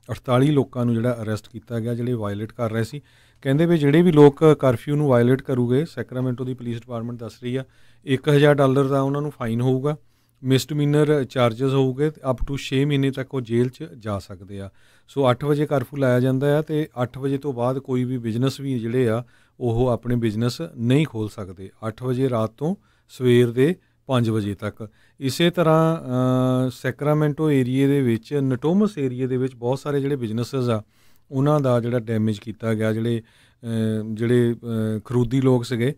48 ਲੋਕਾਂ ਨੂੰ ਜਿਹੜਾ ਅਰੈਸਟ ਕੀਤਾ ਗਿਆ ਜਿਹੜੇ ਵਾਇਲੇਟ ਕਰ ਰਹੇ ਸੀ। ਕਹਿੰਦੇ ਵੀ ਜਿਹੜੇ ਵੀ ਲੋਕ ਕਰਫਿਊ ਨੂੰ ਵਾਇਲੇਟ ਕਰੂਗੇ, ਸੈਕਰਾਮੈਂਟੋ ਦੀ ਪੁਲਿਸ ਡਿਪਾਰਟਮੈਂਟ ਦੱਸ ਰਹੀ ਆ, $1000 ਦਾ ਉਹਨਾਂ ਨੂੰ ਫਾਈਨ ਹੋਊਗਾ, ਮਿਸਡਮੀਨਰ ਚਾਰਜਸ ਹੋਊਗੇ, ਅਪ ਟੂ 6 ਮਹੀਨੇ ਤੱਕ ਉਹ ਜੇਲ੍ਹ 'ਚ ਜਾ ਸਕਦੇ ਆ। ਸੋ 8 ਵਜੇ ਕਰਫਿਊ ਲਾਇਆ ਜਾਂਦਾ ਆ ਅਤੇ 8 ਵਜੇ ਤੋਂ ਬਾਅਦ ਕੋਈ ਵੀ ਬਿਜ਼ਨਸ ਵੀ ਜਿਹੜੇ ਆ ਉਹ ਆਪਣੇ ਬਿਜ਼ਨਸ ਨਹੀਂ ਖੋਲ੍ਹ ਸਕਦੇ 8 ਵਜੇ ਰਾਤ ਤੋਂ ਸਵੇਰ ਦੇ 5 ਵਜੇ ਤੱਕ। ਇਸੇ ਤਰ੍ਹਾਂ ਸੈਕਰਾਮੈਂਟੋ ਏਰੀਏ ਦੇ ਵਿੱਚ, ਨਟੋਮਸ ਏਰੀਏ ਦੇ ਵਿੱਚ ਬਹੁਤ ਸਾਰੇ ਜਿਹੜੇ ਬਿਜ਼ਨਸਿਸ ਆ ਉਹਨਾਂ ਦਾ ਜਿਹੜਾ ਡੈਮੇਜ ਕੀਤਾ ਗਿਆ। ਜਿਹੜੇ ਖਰੂਦੀ ਲੋਕ ਸੀਗੇ,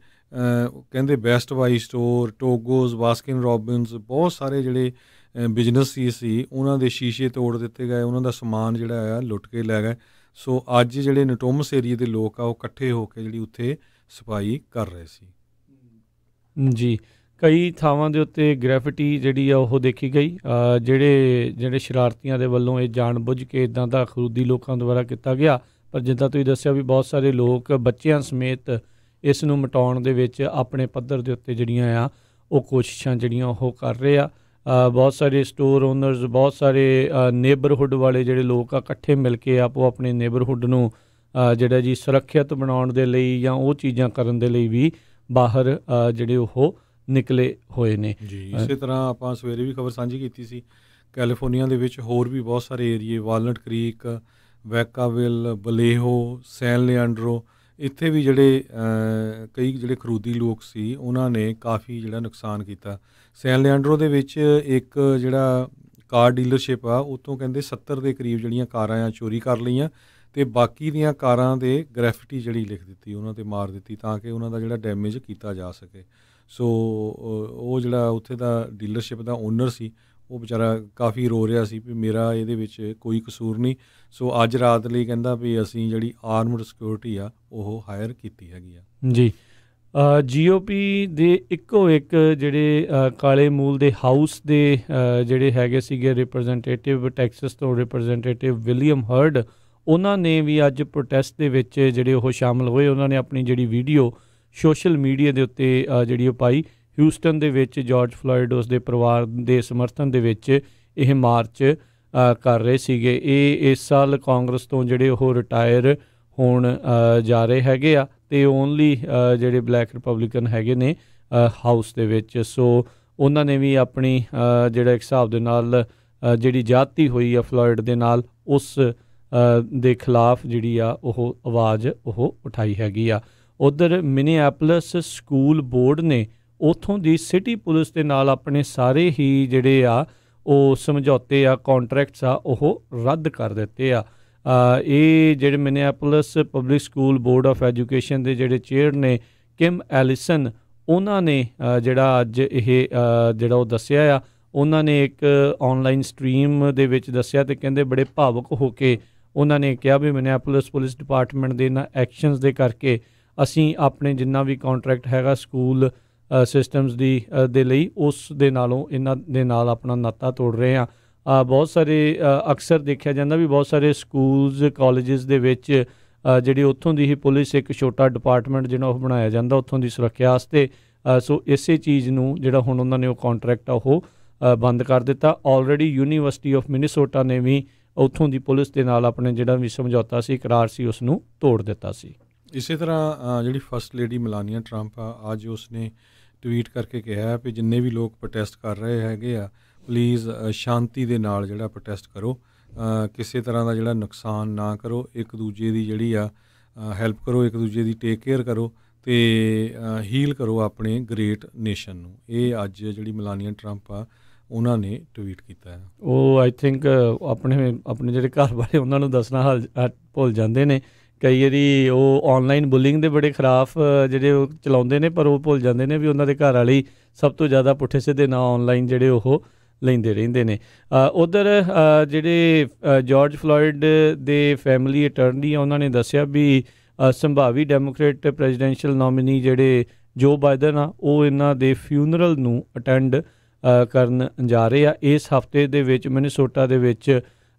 ਕਹਿੰਦੇ ਬੈਸਟ ਬਾਈ ਸਟੋਰ, ਟੋਗੋਜ਼, ਬਾਸਕਿਨ ਰੌਬਿਨਸ, ਬਹੁਤ ਸਾਰੇ ਜਿਹੜੇ ਬਿਜ਼ਨਸ ਸੀ ਉਹਨਾਂ ਦੇ ਸ਼ੀਸ਼ੇ ਤੋੜ ਦਿੱਤੇ ਗਏ, ਉਹਨਾਂ ਦਾ ਸਮਾਨ ਜਿਹੜਾ ਆ ਲੁੱਟ ਕੇ ਲੈ ਗਏ। ਸੋ ਅੱਜ ਜਿਹੜੇ ਨਟੋਮਸ ਏਰੀਏ ਦੇ ਲੋਕ ਆ ਉਹ ਇਕੱਠੇ ਹੋ ਕੇ ਜਿਹੜੀ ਉੱਥੇ ਸਫਾਈ ਕਰ ਰਹੇ ਸੀ ਜੀ। ਕਈ ਥਾਵਾਂ ਦੇ ਉੱਤੇ ਗ੍ਰੈਫਿਟੀ ਜਿਹੜੀ ਆ ਉਹ ਦੇਖੀ ਗਈ। ਜਿਹੜੇ ਸ਼ਰਾਰਤੀਆਂ ਦੇ ਵੱਲੋਂ ਇਹ ਜਾਣ ਬੁੱਝ ਕੇ ਇੱਦਾਂ ਦਾ ਖਰੂਦੀ ਲੋਕਾਂ ਦੁਆਰਾ ਕੀਤਾ ਗਿਆ। ਪਰ ਜਿੱਦਾਂ ਤੁਸੀਂ ਦੱਸਿਆ ਵੀ ਬਹੁਤ ਸਾਰੇ ਲੋਕ ਬੱਚਿਆਂ ਸਮੇਤ ਇਸ ਨੂੰ ਮਿਟਾਉਣ ਦੇ ਵਿੱਚ ਆਪਣੇ ਪੱਧਰ ਦੇ ਉੱਤੇ ਜਿਹੜੀਆਂ ਆ ਉਹ ਕੋਸ਼ਿਸ਼ਾਂ ਜਿਹੜੀਆਂ ਉਹ ਕਰ ਰਹੇ ਆ। ਬਹੁਤ ਸਾਰੇ ਸਟੋਰ ਓਨਰਸ, ਬਹੁਤ ਸਾਰੇ ਨੇਬਰਹੁੱਡ ਵਾਲੇ ਜਿਹੜੇ ਲੋਕ ਆ ਇਕੱਠੇ ਮਿਲ ਕੇ ਆਪੋ ਆਪਣੇ ਨੇਬਰਹੁੱਡ ਨੂੰ ਜਿਹੜਾ ਜੀ ਸੁਰੱਖਿਅਤ ਬਣਾਉਣ ਦੇ ਲਈ ਜਾਂ ਉਹ ਚੀਜ਼ਾਂ ਕਰਨ ਦੇ ਲਈ ਵੀ ਬਾਹਰ ਜਿਹੜੇ ਉਹ ਨਿਕਲੇ ਹੋਏ ਨੇ ਜੀ। ਇਸੇ ਤਰ੍ਹਾਂ ਆਪਾਂ ਸਵੇਰੇ ਵੀ ਖਬਰ ਸਾਂਝੀ ਕੀਤੀ ਸੀ, ਕੈਲੀਫੋਰਨੀਆ ਦੇ ਵਿੱਚ ਹੋਰ ਵੀ ਬਹੁਤ ਸਾਰੇ ਏਰੀਏ, ਵਾਲਨਟ ਕ੍ਰੀਕ, ਵੈਕਾਵਿਲ, ਬਲੇਹੋ, ਸੈਨ ਲਿਆਂਡਰੋ, ਇੱਥੇ ਵੀ ਜਿਹੜੇ ਕਈ ਜਿਹੜੇ ਖਰੂਦੀ ਲੋਕ ਸੀ ਉਹਨਾਂ ਨੇ ਕਾਫੀ ਜਿਹੜਾ ਨੁਕਸਾਨ ਕੀਤਾ। ਸੈਨ ਲਿਆਂਡਰੋ ਦੇ ਵਿੱਚ ਇੱਕ ਜਿਹੜਾ ਕਾਰ ਡੀਲਰਸ਼ਿਪ ਆ ਉੱਥੋਂ ਕਹਿੰਦੇ 70 ਦੇ ਕਰੀਬ ਜਿਹੜੀਆਂ ਕਾਰਾਂ ਆ ਚੋਰੀ ਕਰ ਲਈਆਂ ਅਤੇ ਬਾਕੀ ਦੀਆਂ ਕਾਰਾਂ ਦੇ ਗ੍ਰੈਫਿਟੀ ਜਿਹੜੀ ਲਿਖ ਦਿੱਤੀ, ਉਹਨਾਂ 'ਤੇ ਮਾਰ ਦਿੱਤੀ ਤਾਂ ਕਿ ਉਹਨਾਂ ਦਾ ਜਿਹੜਾ ਡੈਮੇਜ ਕੀਤਾ ਜਾ ਸਕੇ। ਸੋ ਉਹ ਜਿਹੜਾ ਉੱਥੇ ਦਾ ਡੀਲਰਸ਼ਿਪ ਦਾ ਓਨਰ ਸੀ ਉਹ ਵਿਚਾਰਾ ਕਾਫੀ ਰੋ ਰਿਹਾ ਸੀ ਵੀ ਮੇਰਾ ਇਹਦੇ ਵਿੱਚ ਕੋਈ ਕਸੂਰ ਨਹੀਂ। ਸੋ ਅੱਜ ਰਾਤ ਲਈ ਕਹਿੰਦਾ ਵੀ ਅਸੀਂ ਜਿਹੜੀ ਆਰਮਡ ਸਿਕਿਉਰਿਟੀ ਆ ਉਹ ਹਾਇਰ ਕੀਤੀ ਹੈਗੀ ਆ ਜੀ। GOP ਦੇ ਇੱਕੋ ਇੱਕ ਜਿਹੜੇ ਕਾਲੇ ਮੂਲ ਦੇ ਹਾਊਸ ਦੇ ਜਿਹੜੇ ਹੈਗੇ ਸੀਗੇ ਰਿਪਰੈਜ਼ੈਂਟੇਟਿਵ, ਟੈਕਸਸ ਤੋਂ ਰਿਪਰੈਜ਼ੈਂਟੇਟਿਵ ਵਿਲੀਅਮ ਹਰਡ, ਉਹਨਾਂ ਨੇ ਵੀ ਅੱਜ ਪ੍ਰੋਟੈਸਟ ਦੇ ਵਿੱਚ ਜਿਹੜੇ ਉਹ ਸ਼ਾਮਲ ਹੋਏ। ਉਹਨਾਂ ਨੇ ਆਪਣੀ ਜਿਹੜੀ ਵੀਡੀਓ ਸੋਸ਼ਲ ਮੀਡੀਆ ਦੇ ਉੱਤੇ ਜਿਹੜੀ ਉਹ ਪਾਈ। ਹਿਊਸਟਨ ਦੇ ਵਿੱਚ ਜਾਰਜ ਫਲੋਇਡ ਉਸ ਦੇ ਪਰਿਵਾਰ ਦੇ ਸਮਰਥਨ ਦੇ ਵਿੱਚ ਇਹ ਮਾਰਚ ਕਰ ਰਹੇ ਸੀਗੇ। ਇਹ ਇਸ ਸਾਲ ਕਾਂਗਰਸ ਤੋਂ ਜਿਹੜੇ ਉਹ ਰਿਟਾਇਰ ਹੋਣ ਜਾ ਰਹੇ ਹੈਗੇ ਆ ਅਤੇ ਓਨਲੀ ਜਿਹੜੇ ਬਲੈਕ ਰਿਪਬਲਿਕਨ ਹੈਗੇ ਨੇ ਹਾਊਸ ਦੇ ਵਿੱਚ। ਸੋ ਉਹਨਾਂ ਨੇ ਵੀ ਆਪਣੀ ਜਿਹੜਾ ਇੱਕ ਹਿਸਾਬ ਦੇ ਨਾਲ ਜਿਹੜੀ ਜ਼ਿਆਦਤੀ ਹੋਈ ਆ ਫਲੋਇਡ ਦੇ ਨਾਲ ਉਸ ਦੇ ਖਿਲਾਫ ਜਿਹੜੀ ਆ ਉਹ ਆਵਾਜ਼ ਉਹ ਉਠਾਈ ਹੈਗੀ ਆ। ਉੱਧਰ ਮਿਨੀਐਪਲਸ ਸਕੂਲ ਬੋਰਡ ਨੇ ਉੱਥੋਂ ਦੀ ਸਿਟੀ ਪੁਲਿਸ ਦੇ ਨਾਲ ਆਪਣੇ ਸਾਰੇ ਹੀ ਜਿਹੜੇ ਆ ਉਹ ਸਮਝੌਤੇ ਆ, ਕੌਂਟਰੈਕਟਸ ਆ, ਉਹ ਰੱਦ ਕਰ ਦਿੱਤੇ ਆ। ਇਹ ਜਿਹੜੇ Minneapolis public school board of education ਦੇ ਜਿਹੜੇ ਚੇਅਰ ਨੇ ਕਿਮ ਐਲਿਸਨ, ਉਹਨਾਂ ਨੇ ਜਿਹੜਾ ਅੱਜ ਇਹ ਜਿਹੜਾ ਉਹ ਦੱਸਿਆ ਆ, ਉਹਨਾਂ ਨੇ ਇੱਕ ਔਨਲਾਈਨ ਸਟਰੀਮ ਦੇ ਵਿੱਚ ਦੱਸਿਆ ਅਤੇ ਕਹਿੰਦੇ ਬੜੇ ਭਾਵੁਕ ਹੋ ਕੇ ਉਹਨਾਂ ਨੇ ਕਿਹਾ ਵੀ ਮਿਨੀਐਪੋਲਿਸ ਪੁਲਿਸ ਡਿਪਾਰਟਮੈਂਟ ਦੇ ਇਹਨਾਂ ਐਕਸ਼ਨਸ ਦੇ ਕਰਕੇ ਅਸੀਂ ਆਪਣੇ ਜਿੰਨਾ ਵੀ ਕੌਂਟਰੈਕਟ ਹੈਗਾ ਸਕੂਲ ਸਿਸਟਮਸ ਦੇ ਲਈ ਉਸ ਦੇ ਨਾਲੋਂ ਇਹਨਾਂ ਦੇ ਨਾਲ ਆਪਣਾ ਨਾਤਾ ਤੋੜ ਰਹੇ ਹਾਂ। ਬਹੁਤ ਸਾਰੇ ਅਕਸਰ ਦੇਖਿਆ ਜਾਂਦਾ ਵੀ ਬਹੁਤ ਸਾਰੇ ਸਕੂਲਸ ਕਾਲਜਿਸ ਦੇ ਵਿੱਚ ਜਿਹੜੀ ਉੱਥੋਂ ਦੀ ਹੀ ਪੁਲਿਸ ਇੱਕ ਛੋਟਾ ਡਿਪਾਰਟਮੈਂਟ ਜਿਹੜਾ ਉਹ ਬਣਾਇਆ ਜਾਂਦਾ ਉੱਥੋਂ ਦੀ ਸੁਰੱਖਿਆ ਵਾਸਤੇ। ਸੋ ਇਸੇ ਚੀਜ਼ ਨੂੰ ਜਿਹੜਾ ਹੁਣ ਉਹਨਾਂ ਨੇ ਉਹ ਕੰਟਰੈਕਟ ਆ ਉਹ ਬੰਦ ਕਰ ਦਿੱਤਾ। ਆਲਰੇਡੀ ਯੂਨੀਵਰਸਿਟੀ ਆਫ ਮਿਨੀਸੋਟਾ ਨੇ ਵੀ ਉੱਥੋਂ ਦੀ ਪੁਲਿਸ ਦੇ ਨਾਲ ਆਪਣੇ ਜਿਹੜਾ ਵੀ ਸਮਝੌਤਾ ਸੀ, ਇਕਰਾਰ ਸੀ, ਉਸ ਨੂੰ ਤੋੜ ਦਿੱਤਾ ਸੀ। ਇਸੇ ਤਰ੍ਹਾਂ ਜਿਹੜੀ ਫਸਟ ਲੇਡੀ ਮਲਾਨੀਆ ਟਰੰਪ ਆ, ਅੱਜ ਉਸਨੇ ਟਵੀਟ ਕਰਕੇ ਕਿਹਾ ਵੀ ਜਿੰਨੇ ਵੀ ਲੋਕ ਪ੍ਰੋਟੈਸਟ ਕਰ ਰਹੇ ਹੈਗੇ ਆ, ਪਲੀਜ਼ ਸ਼ਾਂਤੀ ਦੇ ਨਾਲ ਜਿਹੜਾ ਪ੍ਰੋਟੈਸਟ ਕਰੋ, ਕਿਸੇ ਤਰ੍ਹਾਂ ਦਾ ਜਿਹੜਾ ਨੁਕਸਾਨ ਨਾ ਕਰੋ, ਇੱਕ ਦੂਜੇ ਦੀ ਜਿਹੜੀ ਆ ਹੈਲਪ ਕਰੋ, ਇੱਕ ਦੂਜੇ ਦੀ ਟੇਕ ਕੇਅਰ ਕਰੋ ਅਤੇ ਹੀਲ ਕਰੋ ਆਪਣੇ ਗ੍ਰੇਟ ਨੇਸ਼ਨ ਨੂੰ। ਇਹ ਅੱਜ ਜਿਹੜੀ ਮਲਾਨੀਆ ਟਰੰਪ ਆ ਉਹਨਾਂ ਨੇ ਟਵੀਟ ਕੀਤਾ ਹੈ। ਉਹ ਆਈ ਥਿੰਕ ਆਪਣੇ ਜਿਹੜੇ ਘਰ ਵਾਲੇ ਉਹਨਾਂ ਨੂੰ ਦੱਸਣਾ ਭੁੱਲ ਜਾਂਦੇ ਨੇ। ਕਈ ਵਾਰੀ ਉਹ ਔਨਲਾਈਨ ਬੁਲਿੰਗ ਦੇ ਬੜੇ ਖਿਲਾਫ ਜਿਹੜੇ ਉਹ ਚਲਾਉਂਦੇ ਨੇ, ਪਰ ਉਹ ਭੁੱਲ ਜਾਂਦੇ ਨੇ ਵੀ ਉਹਨਾਂ ਦੇ ਘਰ ਵਾਲੀ ਸਭ ਤੋਂ ਜ਼ਿਆਦਾ ਪੁੱਠੇ ਸਿੱਧੇ ਨਾਂ ਔਨਲਾਈਨ ਜਿਹੜੇ ਉਹ ਲੈਂਦੇ ਰਹਿੰਦੇ ਨੇ। ਉੱਧਰ ਜਿਹੜੇ ਜਾਰਜ ਫਲੋਇਡ ਦੇ ਫੈਮਿਲੀ ਅਟਰਨੀ ਆ, ਉਹਨਾਂ ਨੇ ਦੱਸਿਆ ਵੀ ਸੰਭਾਵੀ ਡੈਮੋਕ੍ਰੇਟ ਪ੍ਰੈਜ਼ੀਡੈਂਸ਼ੀਅਲ ਨੋਮੀਨੀ ਜਿਹੜੇ ਜੋ ਬਾਈਡਨ ਆ, ਉਹ ਇਹਨਾਂ ਦੇ ਫਿਊਨਰਲ ਨੂੰ ਅਟੈਂਡ ਕਰਨ ਜਾ ਰਹੇ ਆ। ਇਸ ਹਫਤੇ ਦੇ ਵਿੱਚ ਮਿਨੀਸੋਟਾ ਦੇ ਵਿੱਚ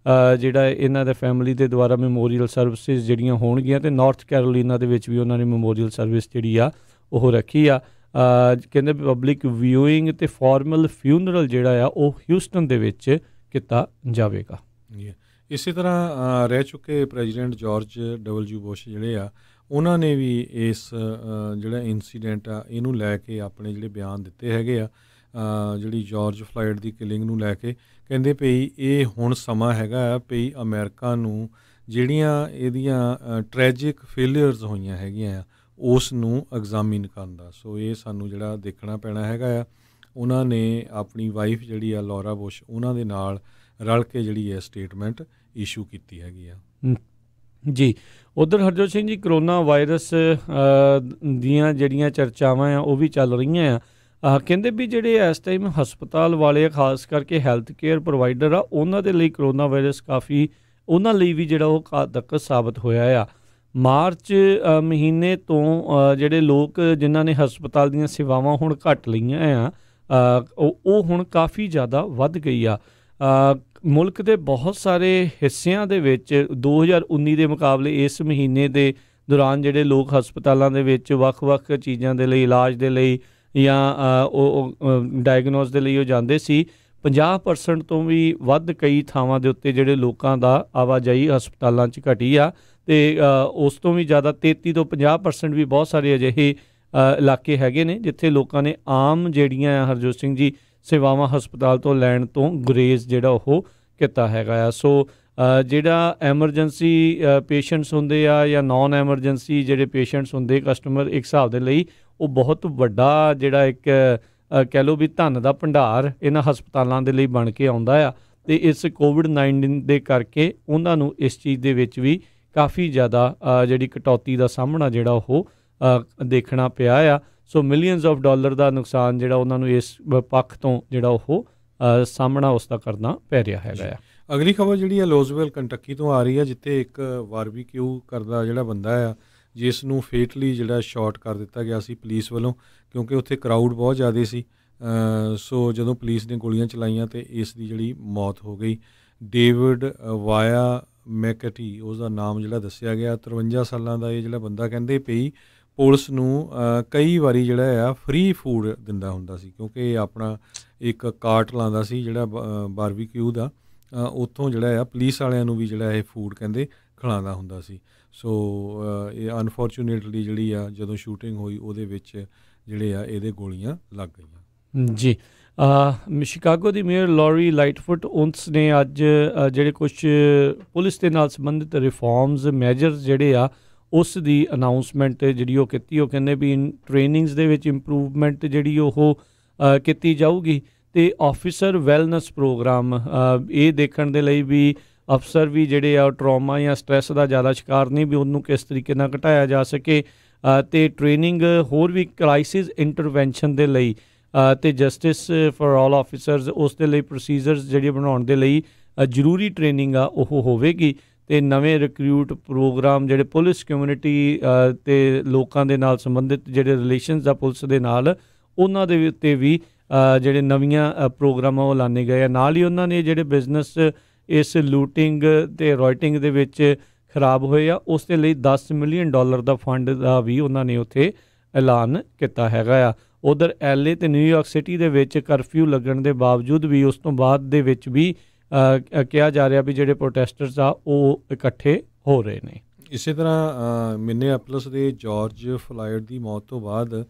ਜਿਹੜਾ ਇਹਨਾਂ ਦੇ ਫੈਮਿਲੀ ਦੇ ਦੁਆਰਾ ਮੈਮੋਰੀਅਲ ਸਰਵਿਸਿਜ਼ ਜਿਹੜੀਆਂ ਹੋਣਗੀਆਂ, ਅਤੇ ਨਾਰਥ ਕੈਰੋਲੀਨਾ ਦੇ ਵਿੱਚ ਵੀ ਉਹਨਾਂ ਨੇ ਮੈਮੋਰੀਅਲ ਸਰਵਿਸ ਜਿਹੜੀ ਆ ਉਹ ਰੱਖੀ ਆ। ਕਹਿੰਦੇ ਪਬਲਿਕ ਵਿਊਇੰਗ ਅਤੇ ਫਾਰਮਲ ਫਿਊਨਰਲ ਜਿਹੜਾ ਆ ਉਹ ਹਿਊਸਟਨ ਦੇ ਵਿੱਚ ਕੀਤਾ ਜਾਵੇਗਾ। ਇਸੇ ਤਰ੍ਹਾਂ ਰਹਿ ਚੁੱਕੇ ਪ੍ਰੈਜ਼ੀਡੈਂਟ ਜਾਰਜ W. ਬੁਸ਼ ਜਿਹੜੇ ਆ, ਉਹਨਾਂ ਨੇ ਵੀ ਇਸ ਜਿਹੜਾ ਇਨਸੀਡੈਂਟ ਆ ਇਹਨੂੰ ਲੈ ਕੇ ਆਪਣੇ ਜਿਹੜੇ ਬਿਆਨ ਦਿੱਤੇ ਹੈਗੇ ਆ, ਜਿਹੜੀ ਜਾਰਜ ਫਲਾਇਡ ਦੀ ਕਿਲਿੰਗ ਨੂੰ ਲੈ ਕੇ। ਕਹਿੰਦੇ ਪਈ ਇਹ ਹੁਣ ਸਮਾਂ ਹੈਗਾ ਆ ਪਈ ਅਮਰੀਕਾ ਨੂੰ ਜਿਹੜੀਆਂ ਇਹਦੀਆਂ ਟ੍ਰੈਜਿਕ ਫੇਲੀਅਰਸ ਹੋਈਆਂ ਹੈਗੀਆਂ ਆ ਉਸ ਨੂੰ ਐਗਜ਼ਾਮਿਨ ਕਰਨ ਦਾ। ਸੋ ਇਹ ਸਾਨੂੰ ਜਿਹੜਾ ਦੇਖਣਾ ਪੈਣਾ ਹੈਗਾ ਆ। ਉਹਨਾਂ ਨੇ ਆਪਣੀ ਵਾਈਫ ਜਿਹੜੀ ਆ ਲੌਰਾ ਬੁਸ਼, ਉਹਨਾਂ ਦੇ ਨਾਲ ਰਲ ਕੇ ਜਿਹੜੀ ਹੈ ਸਟੇਟਮੈਂਟ ਇਸ਼ੂ ਕੀਤੀ ਹੈਗੀ ਆ। ਜੀ ਉੱਧਰ ਹਰਜੋਤ ਸਿੰਘ ਜੀ, ਕਰੋਨਾ ਵਾਇਰਸ ਦੀਆਂ ਜਿਹੜੀਆਂ ਚਰਚਾਵਾਂ ਆ ਉਹ ਵੀ ਚੱਲ ਰਹੀਆਂ ਆ। ਕਹਿੰਦੇ ਵੀ ਜਿਹੜੇ ਇਸ ਟਾਈਮ ਹਸਪਤਾਲ ਵਾਲੇ ਆ, ਖਾਸ ਕਰਕੇ ਹੈਲਥ ਕੇਅਰ ਪ੍ਰੋਵਾਈਡਰ ਆ, ਉਹਨਾਂ ਦੇ ਲਈ ਕਰੋਨਾ ਵਾਇਰਸ ਕਾਫੀ ਉਹਨਾਂ ਲਈ ਵੀ ਜਿਹੜਾ ਉਹ ਘਾਤਕ ਸਾਬਤ ਹੋਇਆ ਆ। ਮਾਰਚ ਮਹੀਨੇ ਤੋਂ ਜਿਹੜੇ ਲੋਕ ਜਿਨ੍ਹਾਂ ਨੇ ਹਸਪਤਾਲ ਦੀਆਂ ਸੇਵਾਵਾਂ ਹੁਣ ਘੱਟ ਲਈਆਂ ਆ, ਉਹ ਹੁਣ ਕਾਫੀ ਜ਼ਿਆਦਾ ਵੱਧ ਗਈ ਆ। ਮੁਲਕ ਦੇ ਬਹੁਤ ਸਾਰੇ ਹਿੱਸਿਆਂ ਦੇ ਵਿੱਚ 2019 ਦੇ ਮੁਕਾਬਲੇ ਇਸ ਮਹੀਨੇ ਦੇ ਦੌਰਾਨ ਜਿਹੜੇ ਲੋਕ ਹਸਪਤਾਲਾਂ ਦੇ ਵਿੱਚ ਵੱਖ-ਵੱਖ ਚੀਜ਼ਾਂ ਦੇ ਲਈ, ਇਲਾਜ ਦੇ ਲਈ ਜਾਂ ਉਹ ਡਾਇਗਨੋਸ ਦੇ ਲਈ ਉਹ ਜਾਂਦੇ ਸੀ, 50% ਤੋਂ ਵੀ ਵੱਧ ਕਈ ਥਾਵਾਂ ਦੇ ਉੱਤੇ ਜਿਹੜੇ ਲੋਕਾਂ ਦਾ ਆਵਾਜਾਈ ਹਸਪਤਾਲਾਂ 'ਚ ਘਟੀ ਆ। ਅਤੇ ਉਸ ਤੋਂ ਵੀ ਜ਼ਿਆਦਾ 33 ਤੋਂ 50% ਵੀ ਬਹੁਤ ਸਾਰੇ ਅਜਿਹੇ ਇਲਾਕੇ ਹੈਗੇ ਨੇ ਜਿੱਥੇ ਲੋਕਾਂ ਨੇ ਆਮ ਜਿਹੜੀਆਂ ਹਰਜੋਤ ਸਿੰਘ ਜੀ ਸੇਵਾਵਾਂ ਹਸਪਤਾਲ ਤੋਂ ਲੈਣ ਤੋਂ ਗੁਰੇਜ਼ ਜਿਹੜਾ ਉਹ ਕੀਤਾ ਹੈਗਾ ਆ। ਸੋ ਜਿਹੜਾ ਐਮਰਜੈਂਸੀ ਪੇਸ਼ੈਂਟਸ ਹੁੰਦੇ ਆ ਜਾਂ ਨੌਨ ਐਮਰਜੈਂਸੀ ਜਿਹੜੇ ਪੇਸ਼ੈਂਟਸ ਹੁੰਦੇ ਕਸਟਮਰ, ਇੱਕ ਹਿਸਾਬ ਦੇ ਲਈ ਉਹ ਬਹੁਤ ਵੱਡਾ ਜਿਹੜਾ ਇੱਕ ਕਹਿ ਲਓ ਵੀ ਧਨ ਦਾ ਭੰਡਾਰ ਇਹਨਾਂ ਹਸਪਤਾਲਾਂ ਦੇ ਲਈ ਬਣ ਕੇ ਆਉਂਦਾ ਆ। ਅਤੇ ਇਸ ਕੋਵਿਡ-19 ਦੇ ਕਰਕੇ ਉਹਨਾਂ ਨੂੰ ਇਸ ਚੀਜ਼ ਦੇ ਵਿੱਚ ਵੀ ਕਾਫੀ ਜ਼ਿਆਦਾ ਜਿਹੜੀ ਕਟੌਤੀ ਦਾ ਸਾਹਮਣਾ ਜਿਹੜਾ ਉਹ ਦੇਖਣਾ ਪਿਆ ਆ। ਸੋ ਮਿਲੀਅਨਸ ਆਫ ਡਾਲਰ ਦਾ ਨੁਕਸਾਨ ਜਿਹੜਾ ਉਹਨਾਂ ਨੂੰ ਇਸ ਪੱਖ ਤੋਂ ਜਿਹੜਾ ਉਹ ਸਾਹਮਣਾ ਉਸ ਦਾ ਕਰਨਾ ਪੈ ਰਿਹਾ ਹੈਗਾ ਆ। ਅਗਲੀ ਖਬਰ ਜਿਹੜੀ ਆ ਲੋਜ਼ਵਿਲ ਕੰਟਕੀ ਤੋਂ ਆ ਰਹੀ ਆ, ਜਿੱਥੇ ਇੱਕ ਬਾਰਬੀਕਿਊ ਕਰਦਾ ਜਿਹੜਾ ਬੰਦਾ ਆ, ਜਿਸ ਨੂੰ ਫੇਟਲੀ ਜਿਹੜਾ ਸ਼ਾਟ ਕਰ ਦਿੱਤਾ ਗਿਆ ਸੀ ਪੁਲਿਸ ਵੱਲੋਂ, ਕਿਉਂਕਿ ਉੱਥੇ ਕਰਾਊਡ ਬਹੁਤ ਜ਼ਿਆਦਾ ਸੀ। ਸੋ ਜਦੋਂ ਪੁਲਿਸ ਨੇ ਗੋਲੀਆਂ ਚਲਾਈਆਂ ਅਤੇ ਇਸ ਦੀ ਜਿਹੜੀ ਮੌਤ ਹੋ ਗਈ। ਡੇਵਿਡ ਵਾਇਆ ਮੈਕਟੀ ਉਸਦਾ ਨਾਮ ਜਿਹੜਾ ਦੱਸਿਆ ਗਿਆ। 53 ਸਾਲਾਂ ਦਾ ਇਹ ਜਿਹੜਾ ਬੰਦਾ, ਕਹਿੰਦੇ ਪਈ ਪੁਲਿਸ ਨੂੰ ਕਈ ਵਾਰੀ ਜਿਹੜਾ ਆ ਫ੍ਰੀ ਫੂਡ ਦਿੰਦਾ ਹੁੰਦਾ ਸੀ, ਕਿਉਂਕਿ ਇਹ ਆਪਣਾ ਇੱਕ ਕਾਰਟ ਲਾਉਂਦਾ ਸੀ ਜਿਹੜਾ ਬਾਰਬੀਕਿਊ ਦਾ, ਉੱਥੋਂ ਜਿਹੜਾ ਆ ਪੁਲਿਸ ਵਾਲਿਆਂ ਨੂੰ ਵੀ ਜਿਹੜਾ ਇਹ ਫੂਡ ਕਹਿੰਦੇ ਖਿਲਾਉਂਦਾ ਹੁੰਦਾ ਸੀ। ਸੋ ਇਹ ਅਨਫੋਰਚੂਨੇਟਲੀ ਜਿਹੜੀ ਆ ਜਦੋਂ ਸ਼ੂਟਿੰਗ ਹੋਈ ਉਹਦੇ ਵਿੱਚ ਜਿਹੜੇ ਆ ਇਹਦੇ ਗੋਲੀਆਂ ਲੱਗ ਗਈਆਂ। ਜੀ ਸ਼ਿਕਾਗੋ ਦੀ ਮੇਅਰ ਲੌਰੀ ਲਾਈਟਫੁੱਟ, ਉਸ ਨੇ ਅੱਜ ਜਿਹੜੇ ਕੁਛ ਪੁਲਿਸ ਦੇ ਨਾਲ ਸੰਬੰਧਿਤ ਰਿਫਾਰਮਸ ਮੈਜਰਸ ਜਿਹੜੇ ਆ ਉਸ ਦੀ ਅਨਾਊਂਸਮੈਂਟ ਜਿਹੜੀ ਉਹ ਕੀਤੀ। ਉਹ ਕਹਿੰਦੇ ਵੀ ਟ੍ਰੇਨਿੰਗਸ ਦੇ ਵਿੱਚ ਇੰਪਰੂਵਮੈਂਟ ਜਿਹੜੀ ਉਹ ਕੀਤੀ ਜਾਊਗੀ, ਅਤੇ ਆਫਿਸਰ ਵੈਲਨੈਸ ਪ੍ਰੋਗਰਾਮ ਇਹ ਦੇਖਣ ਦੇ ਲਈ ਵੀ ਅਫਸਰ ਵੀ ਜਿਹੜੇ ਆ ਟਰੋਮਾ ਜਾਂ ਸਟ੍ਰੈਸ ਦਾ ਜ਼ਿਆਦਾ ਸ਼ਿਕਾਰ ਨਹੀਂ, ਵੀ ਉਹਨੂੰ ਕਿਸ ਤਰੀਕੇ ਨਾਲ ਘਟਾਇਆ ਜਾ ਸਕੇ। ਅਤੇ ਟ੍ਰੇਨਿੰਗ ਹੋਰ ਵੀ ਕ੍ਰਾਈਸਿਸ ਇੰਟਰਵੈਂਸ਼ਨ ਦੇ ਲਈ ਅਤੇ ਜਸਟਿਸ ਫॉर ਆਲ ਆਫਿਸਰਸ ਉਸ ਦੇ ਲਈ ਪ੍ਰੋਸੀਜਰਸ ਜਿਹੜੀ ਬਣਾਉਣ ਦੇ ਲਈ ਜ਼ਰੂਰੀ ਟ੍ਰੇਨਿੰਗ ਆ ਉਹ ਹੋਵੇਗੀ। ਅਤੇ ਨਵੇਂ ਰਿਕਰੂਟ ਪ੍ਰੋਗਰਾਮ ਜਿਹੜੇ ਪੁਲਿਸ ਕਮਿਊਨਿਟੀ ਅਤੇ ਲੋਕਾਂ ਦੇ ਨਾਲ ਸੰਬੰਧਿਤ ਜਿਹੜੇ ਰਿਲੇਸ਼ਨਸ ਆ ਪੁਲਿਸ ਦੇ ਨਾਲ, ਉਹਨਾਂ ਦੇ ਉੱਤੇ ਵੀ ਜਿਹੜੇ ਨਵੀਆਂ ਪ੍ਰੋਗਰਾਮ ਉਹ ਲਾਣੇ ਗਏ ਆ। ਨਾਲ ਹੀ ਉਹਨਾਂ ਨੇ ਜਿਹੜੇ ਬਿਜ਼ਨਸ ਇਸ ਲੂਟਿੰਗ ਅਤੇ ਰॉयਟਿੰਗ ਦੇ ਵਿੱਚ ਖਰਾਬ ਹੋਏ ਆ ਉਸ ਦੇ ਲਈ $10 ਮਿਲੀਅਨ ਦਾ ਫੰਡ ਦਾ ਵੀ ਉਹਨਾਂ ਨੇ ਉੱਥੇ ਐਲਾਨ ਕੀਤਾ ਹੈਗਾ ਆ। ਉਧਰ LA ਅਤੇ ਨਿਊਯਾਰਕ ਸਿਟੀ ਦੇ ਵਿੱਚ ਕਰਫਿਊ ਲੱਗਣ ਦੇ ਬਾਵਜੂਦ ਵੀ ਉਸ ਤੋਂ ਬਾਅਦ ਦੇ ਵਿੱਚ ਵੀ ਕਿਹਾ ਜਾ ਰਿਹਾ ਵੀ ਜਿਹੜੇ ਪ੍ਰੋਟੈਸਟਰਸ ਆ ਉਹ ਇਕੱਠੇ ਹੋ ਰਹੇ ਨੇ। ਇਸੇ ਤਰ੍ਹਾਂ ਮਿਨੀਐਪੋਲਿਸ ਦੇ ਜਾਰਜ ਫਲਾਇਡ ਦੀ ਮੌਤ ਤੋਂ ਬਾਅਦ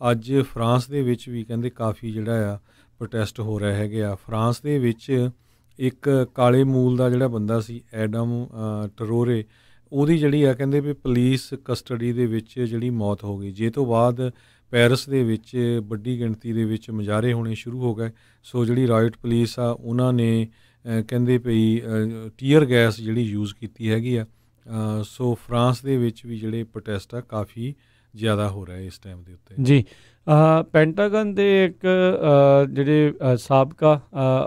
ਅੱਜ ਫਰਾਂਸ ਦੇ ਵਿੱਚ ਵੀ ਕਹਿੰਦੇ ਕਾਫੀ ਜਿਹੜਾ ਆ ਪ੍ਰੋਟੈਸਟ ਹੋ ਰਹੇ ਹੈਗੇ ਆ। ਫਰਾਂਸ ਦੇ ਵਿੱਚ ਇੱਕ ਕਾਲੇ ਮੂਲ ਦਾ ਜਿਹੜਾ ਬੰਦਾ ਸੀ ਐਡਮ ਟਰੋਰੇ, ਉਹਦੀ ਜਿਹੜੀ ਆ ਕਹਿੰਦੇ ਵੀ ਪੁਲਿਸ ਕਸਟਡੀ ਦੇ ਵਿੱਚ ਜਿਹੜੀ ਮੌਤ ਹੋ ਗਈ। ਜੇ ਤੋਂ ਬਾਅਦ ਪੈਰਿਸ ਦੇ ਵਿੱਚ ਵੱਡੀ ਗਿਣਤੀ ਦੇ ਵਿੱਚ ਮੁਜ਼ਾਹਰੇ ਹੋਣੇ ਸ਼ੁਰੂ ਹੋ ਗਏ। ਸੋ ਜਿਹੜੀ ਰਾਇਟ ਪੁਲਿਸ ਆ ਉਹਨਾਂ ਨੇ ਕਹਿੰਦੇ ਪਈ ਟੀਅਰ ਗੈਸ ਜਿਹੜੀ ਯੂਜ਼ ਕੀਤੀ ਹੈਗੀ ਆ। ਸੋ ਫਰਾਂਸ ਦੇ ਵਿੱਚ ਵੀ ਜਿਹੜੇ ਪ੍ਰੋਟੈਸਟ ਆ ਕਾਫੀ ਜ਼ਿਆਦਾ ਹੋ ਰਿਹਾ ਇਸ ਟਾਈਮ ਦੇ ਉੱਤੇ ਜੀ। ਪੈਂਟਾਗਨ ਦੇ ਇੱਕ ਜਿਹੜੇ ਸਾਬਕਾ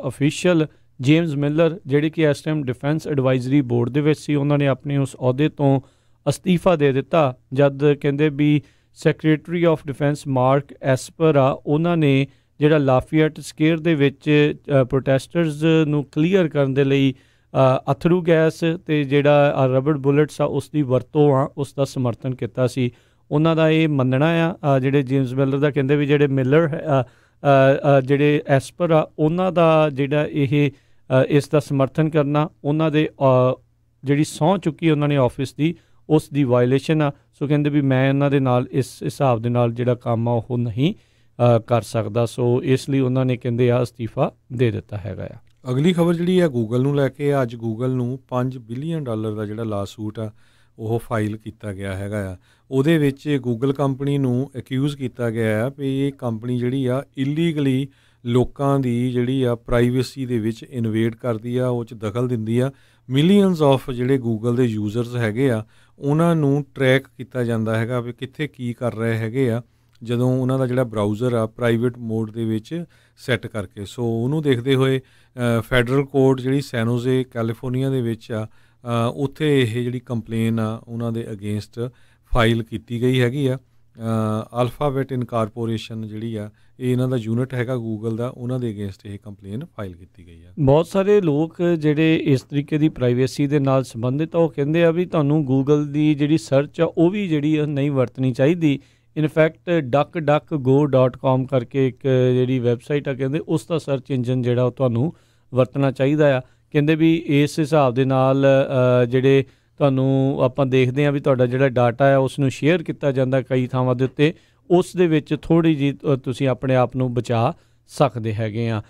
ਅਫੀਸ਼ੀਅਲ ਜੇਮਸ ਮਿਲਰ ਜਿਹੜੇ ਕਿ ਇਸ ਟਾਈਮ ਡਿਫੈਂਸ ਐਡਵਾਈਜ਼ਰੀ ਬੋਰਡ ਦੇ ਵਿੱਚ ਸੀ, ਉਹਨਾਂ ਨੇ ਆਪਣੇ ਉਸ ਅਹੁਦੇ ਤੋਂ ਅਸਤੀਫਾ ਦੇ ਦਿੱਤਾ ਜਦ ਕਹਿੰਦੇ ਵੀ ਸੈਕਟਰੀ ਆਫ ਡਿਫੈਂਸ ਮਾਰਕ ਐਸਪਰ ਆ ਉਹਨਾਂ ਨੇ ਜਿਹੜਾ ਲਾਫੀਏਟ ਸਕੇਅਰ ਦੇ ਵਿੱਚ ਪ੍ਰੋਟੈਸਟਰਸ ਨੂੰ ਕਲੀਅਰ ਕਰਨ ਦੇ ਲਈ ਅਥਰੂ ਗੈਸ ਅਤੇ ਜਿਹੜਾ ਰਬੜ ਬੁਲੇਟਸ ਆ ਉਸ ਦੀ ਵਰਤੋਂ ਆ ਉਸ ਦਾ ਸਮਰਥਨ ਕੀਤਾ ਸੀ। ਉਹਨਾਂ ਦਾ ਇਹ ਮੰਨਣਾ ਆ ਜਿਹੜੇ ਜੇਮਸ ਮਿਲਰ ਦਾ, ਕਹਿੰਦੇ ਵੀ ਜਿਹੜੇ ਮਿਲਰ ਜਿਹੜੇ ਐਸਪਰ ਆ ਉਹਨਾਂ ਦਾ ਜਿਹੜਾ ਇਹ ਇਸ ਦਾ ਸਮਰਥਨ ਕਰਨਾ ਉਹਨਾਂ ਦੇ ਜਿਹੜੀ ਸਹੁੰ ਚੁੱਕੀ ਉਹਨਾਂ ਨੇ ਆਫਿਸ ਦੀ ਉਸ ਦੀ ਵਾਇਲੇਸ਼ਨ ਆ। ਸੋ ਕਹਿੰਦੇ ਵੀ ਮੈਂ ਇਹਨਾਂ ਦੇ ਨਾਲ ਇਸ ਹਿਸਾਬ ਦੇ ਨਾਲ ਜਿਹੜਾ ਕੰਮ ਆ ਉਹ ਨਹੀਂ ਕਰ ਸਕਦਾ। ਸੋ ਇਸ ਲਈ ਉਹਨਾਂ ਨੇ ਕਹਿੰਦੇ ਆ ਅਸਤੀਫਾ ਦੇ ਦਿੱਤਾ ਹੈਗਾ ਆ। ਅਗਲੀ ਖਬਰ ਜਿਹੜੀ ਆ ਗੂਗਲ ਨੂੰ ਲੈ ਕੇ, ਅੱਜ ਗੂਗਲ ਨੂੰ $5 ਬਿਲੀਅਨ ਦਾ ਜਿਹੜਾ ਲਾਸੂਟ ਆ ਉਹ ਫਾਈਲ ਕੀਤਾ ਗਿਆ ਹੈਗਾ ਆ। ਉਹਦੇ ਵਿੱਚ ਗੂਗਲ ਕੰਪਨੀ ਨੂੰ ਅਕਿਊਜ਼ ਕੀਤਾ ਗਿਆ ਆ ਵੀ ਇਹ ਕੰਪਨੀ ਜਿਹੜੀ ਆ ਇਲੀਗਲੀ ਲੋਕਾਂ ਦੀ ਜਿਹੜੀ ਆ ਪ੍ਰਾਈਵੇਸੀ ਦੇ ਵਿੱਚ ਇਨਵੇਡ ਕਰਦੀ ਆ, ਉਹ 'ਚ ਦਖਲ ਦਿੰਦੀ ਆ। ਮਿਲੀਅਨਸ ਆਫ ਜਿਹੜੇ ਗੂਗਲ ਦੇ ਯੂਜ਼ਰਸ ਹੈਗੇ ਆ ਉਹਨਾਂ ਨੂੰ ਟਰੈਕ ਕੀਤਾ ਜਾਂਦਾ ਹੈਗਾ ਵੀ ਕਿੱਥੇ ਕੀ ਕਰ ਰਹੇ ਹੈਗੇ ਆ ਜਦੋਂ ਉਹਨਾਂ ਦਾ ਜਿਹੜਾ ਬਰਾਊਜ਼ਰ ਆ ਪ੍ਰਾਈਵੇਟ ਮੋਡ ਦੇ ਵਿੱਚ ਸੈੱਟ ਕਰਕੇ। ਸੋ ਉਹਨੂੰ ਦੇਖਦੇ ਹੋਏ ਫੈਡਰਲ ਕੋਰਟ ਜਿਹੜੀ ਸੈਨੋਜ਼ੇ ਕੈਲੀਫੋਰਨੀਆ ਦੇ ਵਿੱਚ ਆ ਉੱਥੇ ਇਹ ਜਿਹੜੀ ਕੰਪਲੇਨ ਆ ਉਹਨਾਂ ਦੇ ਅਗੇਂਸਟ ਫਾਈਲ ਕੀਤੀ ਗਈ ਹੈਗੀ ਆ। ਅਲਫਾਬੈਟ ਇਨਕਾਰਪੋਰੇਸ਼ਨ ਜਿਹੜੀ ਆ ਇਹ ਇਹਨਾਂ ਦਾ ਯੂਨਿਟ ਹੈਗਾ ਗੂਗਲ ਦਾ, ਉਹਨਾਂ ਦੇ ਅਗੇਂਸਟ ਇਹ ਕੰਪਲੇਨ ਫਾਈਲ ਕੀਤੀ ਗਈ ਆ। ਬਹੁਤ ਸਾਰੇ ਲੋਕ ਜਿਹੜੇ ਇਸ ਤਰੀਕੇ ਦੀ ਪ੍ਰਾਈਵੇਸੀ ਦੇ ਨਾਲ ਸੰਬੰਧਿਤ ਆ ਉਹ ਕਹਿੰਦੇ ਆ ਵੀ ਤੁਹਾਨੂੰ ਗੂਗਲ ਦੀ ਜਿਹੜੀ ਸਰਚ ਆ ਉਹ ਵੀ ਜਿਹੜੀ ਨਹੀਂ ਵਰਤਣੀ ਚਾਹੀਦੀ। ਇਨਫੈਕਟ duckduckgo.com ਕਰਕੇ ਇੱਕ ਜਿਹੜੀ ਵੈਬਸਾਈਟ ਆ ਕਹਿੰਦੇ ਉਸ ਦਾ ਸਰਚ ਇੰਜਨ ਜਿਹੜਾ ਉਹ ਤੁਹਾਨੂੰ ਵਰਤਣਾ ਚਾਹੀਦਾ ਆ। ਕਹਿੰਦੇ ਵੀ ਇਸ ਹਿਸਾਬ ਦੇ ਨਾਲ ਜਿਹੜੇ ਤੁਹਾਨੂੰ ਆਪਾਂ ਦੇਖਦੇ ਹਾਂ ਵੀ ਤੁਹਾਡਾ ਜਿਹੜਾ ਡਾਟਾ ਆ ਉਸ ਨੂੰ ਸ਼ੇਅਰ ਕੀਤਾ ਜਾਂਦਾ ਕਈ ਥਾਵਾਂ ਦੇ ਉੱਤੇ, ਉਸ ਦੇ ਵਿੱਚ ਥੋੜ੍ਹੀ ਜਿਹੀ ਤੁਸੀਂ ਆਪਣੇ ਆਪ ਨੂੰ ਬਚਾ ਸਕਦੇ ਹੈਗੇ ਆ।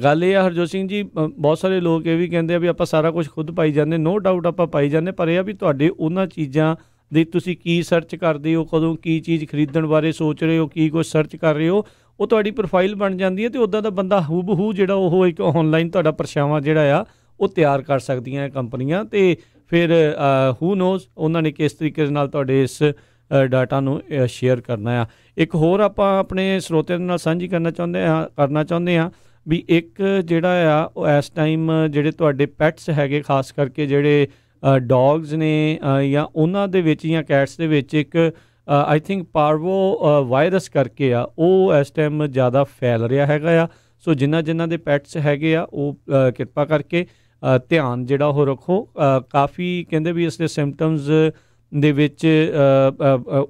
ਗੱਲ ਇਹ ਆ ਹਰਜੋਤ ਸਿੰਘ ਜੀ, ਬਹੁਤ ਸਾਰੇ ਲੋਕ ਇਹ ਵੀ ਕਹਿੰਦੇ ਆ ਵੀ ਆਪਾਂ ਸਾਰਾ ਕੁਝ ਖੁਦ ਪਾਈ ਜਾਂਦੇ, ਨੋ ਡਾਊਟ ਆਪਾਂ ਪਾਈ ਜਾਂਦੇ, ਪਰ ਇਹ ਆ ਵੀ ਤੁਹਾਡੇ ਉਹਨਾਂ ਚੀਜ਼ਾਂ ਦੀ ਤੁਸੀਂ ਕੀ ਸਰਚ ਕਰਦੇ ਹੋ, ਕਦੋਂ ਕੀ ਚੀਜ਼ ਖਰੀਦਣ ਬਾਰੇ ਸੋਚ ਰਹੇ ਹੋ, ਕੀ ਕੁਝ ਸਰਚ ਕਰ ਰਹੇ ਹੋ, ਉਹ ਤੁਹਾਡੀ ਪ੍ਰੋਫਾਈਲ ਬਣ ਜਾਂਦੀ ਹੈ ਅਤੇ ਉੱਦਾਂ ਦਾ ਬੰਦਾ ਹੂ ਜਿਹੜਾ ਉਹ ਇੱਕ ਔਨਲਾਈਨ ਤੁਹਾਡਾ ਪਰਛਾਵਾਂ ਜਿਹੜਾ ਆ ਉਹ ਤਿਆਰ ਕਰ ਸਕਦੀਆਂ ਕੰਪਨੀਆਂ। ਅਤੇ ਫਿਰ ਹੂ ਨੋਜ਼ ਉਹਨਾਂ ਨੇ ਕਿਸ ਤਰੀਕੇ ਦੇ ਨਾਲ ਤੁਹਾਡੇ ਇਸ ਡਾਟਾ ਨੂੰ ਸ਼ੇਅਰ ਕਰਨਾ ਆ। ਇੱਕ ਹੋਰ ਆਪਾਂ ਆਪਣੇ ਸਰੋਤਿਆਂ ਦੇ ਨਾਲ ਸਾਂਝੀ ਕਰਨਾ ਚਾਹੁੰਦੇ ਹਾਂ ਵੀ ਇੱਕ ਜਿਹੜਾ ਆ ਉਹ ਇਸ ਟਾਈਮ ਜਿਹੜੇ ਤੁਹਾਡੇ ਪੈਟਸ ਹੈਗੇ, ਖਾਸ ਕਰਕੇ ਜਿਹੜੇ ਡੌਗਸ ਨੇ ਜਾਂ ਉਹਨਾਂ ਦੇ ਵਿੱਚ ਜਾਂ ਕੈਟਸ ਦੇ ਵਿੱਚ ਇੱਕ ਆਈ ਥਿੰਕ ਪਾਰਵੋ ਵਾਇਰਸ ਕਰਕੇ ਆ ਉਹ ਇਸ ਟਾਈਮ ਜ਼ਿਆਦਾ ਫੈਲ ਰਿਹਾ ਹੈਗਾ ਆ। ਸੋ ਜਿਨ੍ਹਾਂ ਦੇ ਪੈਟਸ ਹੈਗੇ ਆ ਉਹ ਕਿਰਪਾ ਕਰਕੇ ਧਿਆਨ ਜਿਹੜਾ ਉਹ ਰੱਖੋ। ਕਾਫੀ ਕਹਿੰਦੇ ਵੀ ਇਸ ਦੇ ਸਿੰਪਟਮਸ ਦੇ ਵਿੱਚ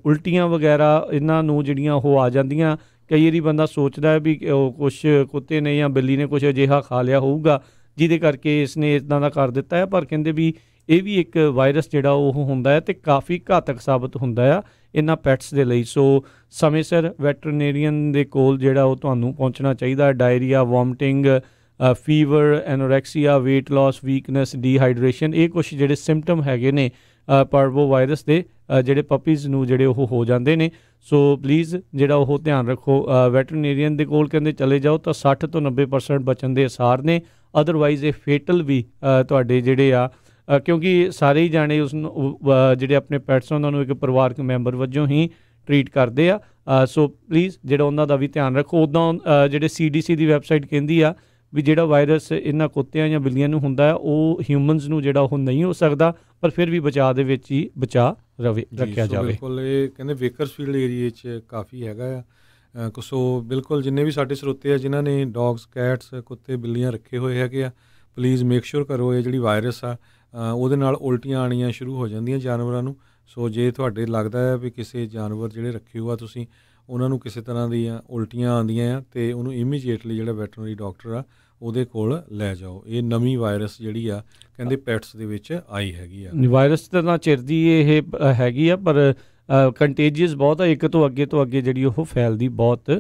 ਉਲਟੀਆਂ ਵਗੈਰਾ ਇਹਨਾਂ ਨੂੰ ਜਿਹੜੀਆਂ ਉਹ ਆ ਜਾਂਦੀਆਂ। ਕਈ ਵਾਰੀ ਬੰਦਾ ਸੋਚਦਾ ਵੀ ਉਹ ਕੁਛ ਕੁੱਤੇ ਨੇ ਜਾਂ ਬਿੱਲੀ ਨੇ ਕੁਛ ਅਜਿਹਾ ਖਾ ਲਿਆ ਹੋਊਗਾ ਜਿਹਦੇ ਕਰਕੇ ਇਸ ਨੇ ਇੱਦਾਂ ਦਾ ਕਰ ਦਿੱਤਾ ਹੈ, ਪਰ ਕਹਿੰਦੇ ਵੀ ਇਹ ਵੀ ਇੱਕ ਵਾਇਰਸ ਜਿਹੜਾ ਉਹ ਹੁੰਦਾ ਹੈ ਅਤੇ ਕਾਫੀ ਘਾਤਕ ਸਾਬਤ ਹੁੰਦਾ ਆ ਇਹਨਾਂ ਪੈਟਸ ਦੇ ਲਈ। ਸੋ ਸਮੇਂ ਸਿਰ ਵੈਟਰਨੇਰੀਅਨ ਦੇ ਕੋਲ ਜਿਹੜਾ ਉਹ ਤੁਹਾਨੂੰ ਪਹੁੰਚਣਾ ਚਾਹੀਦਾ। Diarrhoea, vomiting, fever, anorexia, weight loss, weakness, dehydration, ਇਹ ਕੁਛ ਜਿਹੜੇ ਸਿੰਪਟਮ ਹੈਗੇ ਨੇ ਪਾਰਵੋ ਵਾਇਰਸ ਦੇ ਜਿਹੜੇ ਪਪੀਜ਼ ਨੂੰ ਜਿਹੜੇ ਉਹ ਹੋ ਜਾਂਦੇ ਨੇ। ਸੋ ਪਲੀਜ਼ ਜਿਹੜਾ ਉਹ ਧਿਆਨ ਰੱਖੋ। ਵੈਟਰਨੇਰੀਅਨ ਦੇ ਕੋਲ ਕਹਿੰਦੇ ਚਲੇ ਜਾਓ ਤਾਂ 60 ਤੋਂ 90% ਬਚਣ ਦੇ ਅਸਾਰ ਨੇ। ਅਦਰਵਾਈਜ਼ ਇਹ ਫੇਟਲ ਵੀ ਤੁਹਾਡੇ ਜਿਹੜੇ ਆ ਕਿਉਂਕਿ ਸਾਰੇ ਹੀ ਜਾਣੇ ਉਸ ਨੂੰ ਜਿਹੜੇ ਆਪਣੇ ਪੈਟਸ ਉਹਨਾਂ ਨੂੰ ਇੱਕ ਪਰਿਵਾਰਕ ਮੈਂਬਰ ਵਜੋਂ ਹੀ ਟਰੀਟ ਕਰਦੇ ਆ। ਸੋ ਪਲੀਜ਼ ਜਿਹੜਾ ਉਹਨਾਂ ਦਾ ਵੀ ਧਿਆਨ ਰੱਖੋ। ਉੱਦਾਂ ਜਿਹੜੇ CDC ਦੀ ਵੈਬਸਾਈਟ ਕਹਿੰਦੀ ਆ ਵੀ ਜਿਹੜਾ ਵਾਇਰਸ ਇਹਨਾਂ ਕੁੱਤਿਆਂ ਜਾਂ ਬਿੱਲੀਆਂ ਨੂੰ ਹੁੰਦਾ ਹੈ ਉਹ ਹਿਊਮਨਸ ਨੂੰ ਜਿਹੜਾ ਉਹ ਨਹੀਂ ਹੋ ਸਕਦਾ, ਪਰ ਫਿਰ ਵੀ ਬਚਾਅ ਦੇ ਵਿੱਚ ਹੀ ਰੱਖਿਆ ਜਾਵੇ। ਬਿਲਕੁਲ ਇਹ ਕਹਿੰਦੇ ਵੇਕਰਸਫੀਲਡ ਏਰੀਏ 'ਚ ਕਾਫੀ ਹੈਗਾ ਆ। ਸੋ ਬਿਲਕੁਲ ਜਿੰਨੇ ਵੀ ਸਾਡੇ ਸਰੋਤੇ ਆ ਜਿਨ੍ਹਾਂ ਨੇ ਡੌਗਸ, ਕੈਟਸ, ਕੁੱਤੇ, ਬਿੱਲੀਆਂ ਰੱਖੇ ਹੋਏ ਹੈਗੇ ਆ, ਪਲੀਜ਼ ਮੇਕ ਸ਼ੋਰ ਕਰੋ ਇਹ ਜਿਹੜੀ ਵਾਇਰਸ ਆ ਉਹਦੇ ਨਾਲ ਉਲਟੀਆਂ ਆਉਣੀਆਂ ਸ਼ੁਰੂ ਹੋ ਜਾਂਦੀਆਂ ਜਾਨਵਰਾਂ ਨੂੰ। ਸੋ ਜੇ ਤੁਹਾਡੇ ਲੱਗਦਾ ਹੈ ਵੀ ਕਿਸੇ ਜਾਨਵਰ ਜਿਹੜੇ ਰੱਖੇ ਹੋ ਆ ਤੁਸੀਂ, ਉਹਨਾਂ ਨੂੰ ਕਿਸੇ ਤਰ੍ਹਾਂ ਦੀਆਂ ਉਲਟੀਆਂ ਆਉਂਦੀਆਂ ਆ, ਅਤੇ ਉਹਨੂੰ ਇਮੀਡੀਏਟਲੀ ਜਿਹੜਾ ਵੈਟਰਨਰੀ ਡਾਕਟਰ ਆ ਉਹਦੇ ਕੋਲ ਲੈ ਜਾਓ। ਇਹ ਨਵੀਂ ਵਾਇਰਸ ਜਿਹੜੀ ਆ ਕਹਿੰਦੇ ਪੈਟਸ ਦੇ ਵਿੱਚ ਆਈ ਹੈਗੀ ਆ। ਵਾਇਰਸ ਤਾਂ ਨਾ ਚਿਰ ਦੀ ਇਹ ਹੈਗੀ ਆ, ਪਰ ਕੰਟੇਜੀਅਸ ਬਹੁਤ ਆ, ਇੱਕ ਤੋਂ ਅੱਗੇ ਜਿਹੜੀ ਉਹ ਫੈਲਦੀ ਬਹੁਤ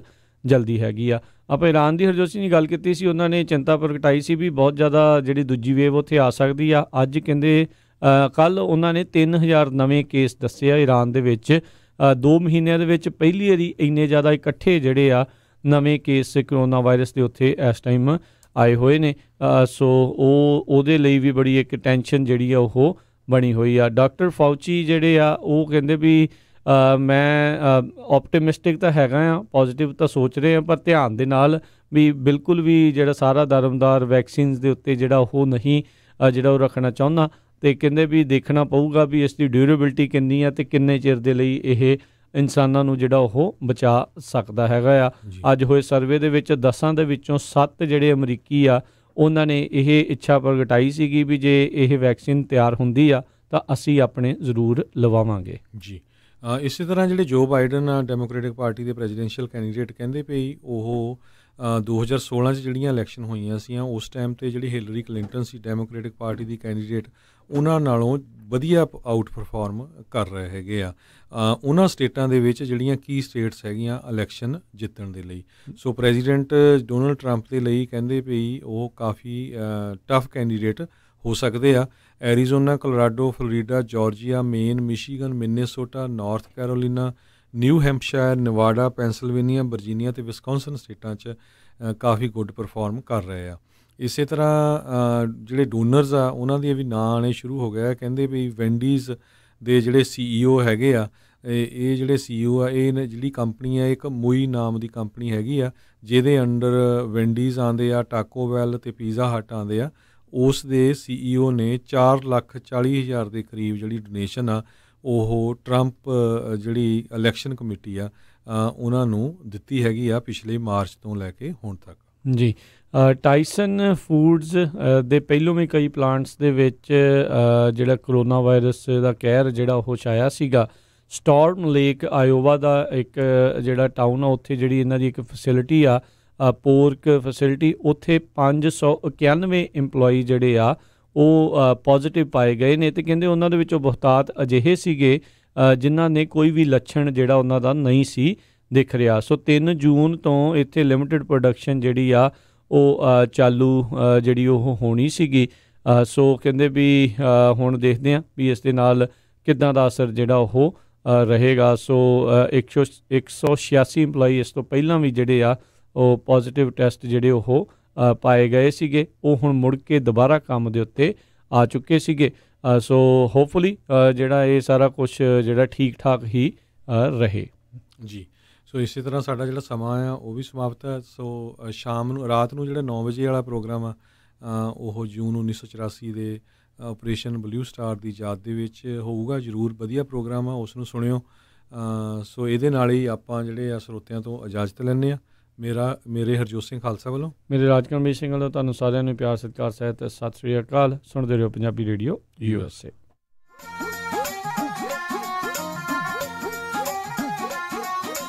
ਜਲਦੀ ਹੈਗੀ ਆ। ਆਪਾਂ ਈਰਾਨ ਦੀ ਹਰਜੋਤ ਸਿੰਘ ਦੀ ਗੱਲ ਕੀਤੀ ਸੀ, ਉਹਨਾਂ ਨੇ ਚਿੰਤਾ ਪ੍ਰਗਟਾਈ ਸੀ ਵੀ ਬਹੁਤ ਜ਼ਿਆਦਾ ਜਿਹੜੀ ਦੂਜੀ ਵੇਵ ਉੱਥੇ ਆ ਸਕਦੀ ਆ। ਅੱਜ ਕਹਿੰਦੇ ਕੱਲ੍ਹ ਉਹਨਾਂ ਨੇ 3000 ਨਵੇਂ ਕੇਸ ਦੱਸੇ ਆ ਈਰਾਨ ਦੇ ਵਿੱਚ। 2 ਮਹੀਨਿਆਂ ਦੇ ਵਿੱਚ ਪਹਿਲੀ ਵਾਰੀ ਇੰਨੇ ਜ਼ਿਆਦਾ ਇਕੱਠੇ ਜਿਹੜੇ ਆ ਨਵੇਂ ਕੇਸ ਕਰੋਨਾ ਵਾਇਰਸ ਦੇ ਉੱਥੇ ਇਸ ਟਾਈਮ ਆਏ ਹੋਏ ਨੇ। ਸੋ ਉਹਦੇ ਲਈ ਵੀ ਬੜੀ ਇੱਕ ਟੈਨਸ਼ਨ ਜਿਹੜੀ ਆ ਉਹ ਬਣੀ ਹੋਈ ਆ। ਡਾਕਟਰ ਫਾਊਚੀ ਜਿਹੜੇ ਆ ਉਹ ਕਹਿੰਦੇ ਵੀ ਮੈਂ ਆਪਟੀਮਿਸਟਿਕ ਤਾਂ ਹੈਗਾ ਆ, ਪੋਜ਼ੀਟਿਵ ਤਾਂ ਸੋਚ ਰਹੇ ਆ, ਪਰ ਧਿਆਨ ਦੇ ਨਾਲ ਵੀ ਬਿਲਕੁਲ ਵੀ ਜਿਹੜਾ ਸਾਰਾ ਦਰਮਦਾਰ ਵੈਕਸੀਨਸ ਦੇ ਉੱਤੇ ਜਿਹੜਾ ਉਹ ਨਹੀਂ ਜਿਹੜਾ ਉਹ ਰੱਖਣਾ ਚਾਹੁੰਦਾ। ਅਤੇ ਕਹਿੰਦੇ ਵੀ ਦੇਖਣਾ ਪਊਗਾ ਵੀ ਇਸ ਦੀ ਡਿਊਰੇਬਿਲਟੀ ਕਿੰਨੀ ਆ ਅਤੇ ਕਿੰਨੇ ਚਿਰ ਦੇ ਲਈ ਇਹ ਇਨਸਾਨਾਂ ਨੂੰ ਜਿਹੜਾ ਉਹ ਬਚਾ ਸਕਦਾ ਹੈਗਾ ਆ। ਅੱਜ ਹੋਏ ਸਰਵੇ ਦੇ ਵਿੱਚ 10 ਦੇ ਵਿੱਚੋਂ 7 ਜਿਹੜੇ ਅਮਰੀਕੀ ਆ ਉਹਨਾਂ ਨੇ ਇਹ ਇੱਛਾ ਪ੍ਰਗਟਾਈ ਸੀਗੀ ਵੀ ਜੇ ਇਹ ਵੈਕਸੀਨ ਤਿਆਰ ਹੁੰਦੀ ਆ ਤਾਂ ਅਸੀਂ ਆਪਣੇ ਜ਼ਰੂਰ ਲਵਾਵਾਂਗੇ। ਜੀ ਇਸੇ ਤਰ੍ਹਾਂ ਜਿਹੜੇ ਜੋ ਬਾਈਡਨ ਆ ਡੈਮੋਕ੍ਰੇਟਿਕ ਪਾਰਟੀ ਦੇ ਪ੍ਰੈਜ਼ੀਡੈਂਸ਼ੀਅਲ ਕੈਂਡੀਡੇਟ, ਕਹਿੰਦੇ ਪਈ ਉਹ 2016 'ਚ ਜਿਹੜੀਆਂ ਇਲੈਕਸ਼ਨ ਹੋਈਆਂ ਸੀਆਂ ਉਸ ਟਾਈਮ 'ਤੇ ਜਿਹੜੀ ਹਿਲਰੀ ਕਲਿੰਟਨ ਸੀ ਡੈਮੋਕ੍ਰੇਟਿਕ ਪਾਰਟੀ ਦੀ ਕੈਂਡੀਡੇਟ, ਉਹਨਾਂ ਨਾਲੋਂ ਵਧੀਆ ਆਊਟ ਪਰਫਾਰਮ ਕਰ ਰਹੇ ਹੈਗੇ ਆ ਉਹਨਾਂ ਸਟੇਟਾਂ ਦੇ ਵਿੱਚ ਜਿਹੜੀਆਂ ਕੀ ਸਟੇਟਸ ਹੈਗੀਆਂ ਇਲੈਕਸ਼ਨ ਜਿੱਤਣ ਦੇ ਲਈ। ਸੋ ਪ੍ਰੈਜ਼ੀਡੈਂਟ ਡੋਨਲਡ ਟਰੰਪ ਦੇ ਲਈ ਕਹਿੰਦੇ ਪਈ ਉਹ ਕਾਫੀ ਟਫ ਕੈਂਡੀਡੇਟ ਹੋ ਸਕਦੇ ਆ। Arizona, Colorado, Florida, Georgia, Maine, Michigan, Minnesota, North Carolina, New Hampshire, Nevada, Pennsylvania, Virginia ਅਤੇ ਵਿਸਕੌਨਸਨ ਸਟੇਟਾਂ 'ਚ ਕਾਫੀ ਗੁੱਡ ਪਰਫਾਰਮ ਕਰ ਰਹੇ ਆ। ਇਸੇ ਤਰ੍ਹਾਂ ਜਿਹੜੇ ਡੋਨਰਸ ਆ ਉਹਨਾਂ ਦੇ ਵੀ ਨਾਂ ਆਉਣੇ ਸ਼ੁਰੂ ਹੋ ਗਏ। ਕਹਿੰਦੇ ਵੀ ਵੈਂਡੀਜ਼ ਦੇ ਜਿਹੜੇ CEO ਹੈਗੇ ਆ, ਇਹ ਜਿਹੜੇ CEO ਆ, ਇਹ ਜਿਹੜੀ ਕੰਪਨੀ ਆ ਇੱਕ ਮੂਈ ਨਾਮ ਦੀ ਕੰਪਨੀ ਹੈਗੀ ਆ ਜਿਹਦੇ ਅੰਡਰ ਵੈਂਡੀਜ਼ ਆਉਂਦੇ ਆ, ਟਾਕੋ ਵੈਲ ਅਤੇ ਪੀਜ਼ਾ ਹਟ ਆਉਂਦੇ ਆ। ਉਸ ਦੇ CEO ਨੇ 4,40,000 ਦੇ ਕਰੀਬ ਜਿਹੜੀ ਡੋਨੇਸ਼ਨ ਆ ਉਹ ਟਰੰਪ ਜਿਹੜੀ ਇਲੈਕਸ਼ਨ ਕਮੇਟੀ ਆ ਉਹਨਾਂ ਨੂੰ ਦਿੱਤੀ ਹੈਗੀ ਆ ਪਿਛਲੇ ਮਾਰਚ ਤੋਂ ਲੈ ਕੇ ਹੁਣ ਤੱਕ। ਜੀ ਟਾਈਸਨ ਫੂਡਸ ਦੇ ਪਹਿਲੋਂ ਵੀ ਕਈ ਪਲਾਂਟਸ ਦੇ ਵਿੱਚ ਜਿਹੜਾ ਕਰੋਨਾ ਵਾਇਰਸ ਦਾ ਕਹਿਰ ਜਿਹੜਾ ਉਹ ਛਾਇਆ ਸੀਗਾ। ਸਟਾਰਮ ਲੇਕ ਆਇਓਵਾ ਦਾ ਇੱਕ ਜਿਹੜਾ ਟਾਊਨ ਆ ਉੱਥੇ ਜਿਹੜੀ ਇਹਨਾਂ ਦੀ ਇੱਕ ਫੈਸਿਲਿਟੀ ਆ ਪੋਰਕ ਫੈਸਿਲਿਟੀ, ਉੱਥੇ 591 ਇੰਪਲੋਈ ਜਿਹੜੇ ਆ ਉਹ ਪੋਜ਼ੀਟਿਵ ਪਾਏ ਗਏ ਨੇ ਅਤੇ ਕਹਿੰਦੇ ਉਹਨਾਂ ਦੇ ਵਿੱਚੋਂ ਬਹੁਤਾਤ ਅਜਿਹੇ ਸੀਗੇ ਜਿਨ੍ਹਾਂ ਨੇ ਕੋਈ ਵੀ ਲੱਛਣ ਜਿਹੜਾ ਉਹਨਾਂ ਦਾ ਨਹੀਂ ਸੀ ਦਿਖ ਰਿਹਾ। ਸੋ 3 ਜੂਨ ਤੋਂ ਇੱਥੇ ਲਿਮਿਟਡ ਪ੍ਰੋਡਕਸ਼ਨ ਜਿਹੜੀ ਆ ਉਹ ਚਾਲੂ ਜਿਹੜੀ ਉਹ ਹੋਣੀ ਸੀਗੀ। ਸੋ ਕਹਿੰਦੇ ਵੀ ਹੁਣ ਦੇਖਦੇ ਹਾਂ ਵੀ ਇਸ ਦੇ ਨਾਲ ਕਿੱਦਾਂ ਦਾ ਅਸਰ ਜਿਹੜਾ ਉਹ ਰਹੇਗਾ। ਸੋ 186 ਇੰਪਲਾਈ ਇਸ ਤੋਂ ਪਹਿਲਾਂ ਵੀ ਜਿਹੜੇ ਆ ਉਹ ਪੋਜ਼ੀਟਿਵ ਟੈਸਟ ਜਿਹੜੇ ਉਹ ਪਾਏ ਗਏ ਸੀਗੇ, ਉਹ ਹੁਣ ਮੁੜ ਕੇ ਦੁਬਾਰਾ ਕੰਮ ਦੇ ਉੱਤੇ ਆ ਚੁੱਕੇ ਸੀਗੇ। ਸੋ ਹੋਪਫੁਲੀ ਜਿਹੜਾ ਇਹ ਸਾਰਾ ਕੁਛ ਜਿਹੜਾ ਠੀਕ ਠਾਕ ਹੀ ਰਹੇ। ਜੀ ਸੋ ਇਸੇ ਤਰ੍ਹਾਂ ਸਾਡਾ ਜਿਹੜਾ ਸਮਾਂ ਆ ਉਹ ਵੀ ਸਮਾਪਤ ਹੈ। ਸੋ ਸ਼ਾਮ ਨੂੰ ਰਾਤ ਨੂੰ ਜਿਹੜਾ 9 ਵਜੇ ਵਾਲਾ ਪ੍ਰੋਗਰਾਮ ਆ ਉਹ ਜੂਨ 1984 ਦੇ ਆਪਰੇਸ਼ਨ ਬਲੂ ਸਟਾਰ ਦੀ ਯਾਦ ਦੇ ਵਿੱਚ ਹੋਊਗਾ। ਜ਼ਰੂਰ ਵਧੀਆ ਪ੍ਰੋਗਰਾਮ ਆ, ਉਸ ਨੂੰ ਸੁਣਿਓ। ਸੋ ਇਹਦੇ ਨਾਲ ਹੀ ਆਪਾਂ ਜਿਹੜੇ ਆ ਸਰੋਤਿਆਂ ਤੋਂ ਇਜਾਜ਼ਤ ਲੈਂਦੇ ਹਾਂ। ਮੇਰੇ ਹਰਜੋਤ ਸਿੰਘ ਖਾਲਸਾ ਵੱਲੋਂ, ਮੇਰੇ ਰਾਜਕਰਮਜੀਤ ਸਿੰਘ ਵੱਲੋਂ ਤੁਹਾਨੂੰ ਸਾਰਿਆਂ ਨੂੰ ਪਿਆਰ ਸਤਿਕਾਰ ਸਹਿਤ ਸਤਿ ਸ੍ਰੀ ਅਕਾਲ। ਸੁਣਦੇ ਰਹੋ ਪੰਜਾਬੀ ਰੇਡੀਓ USA।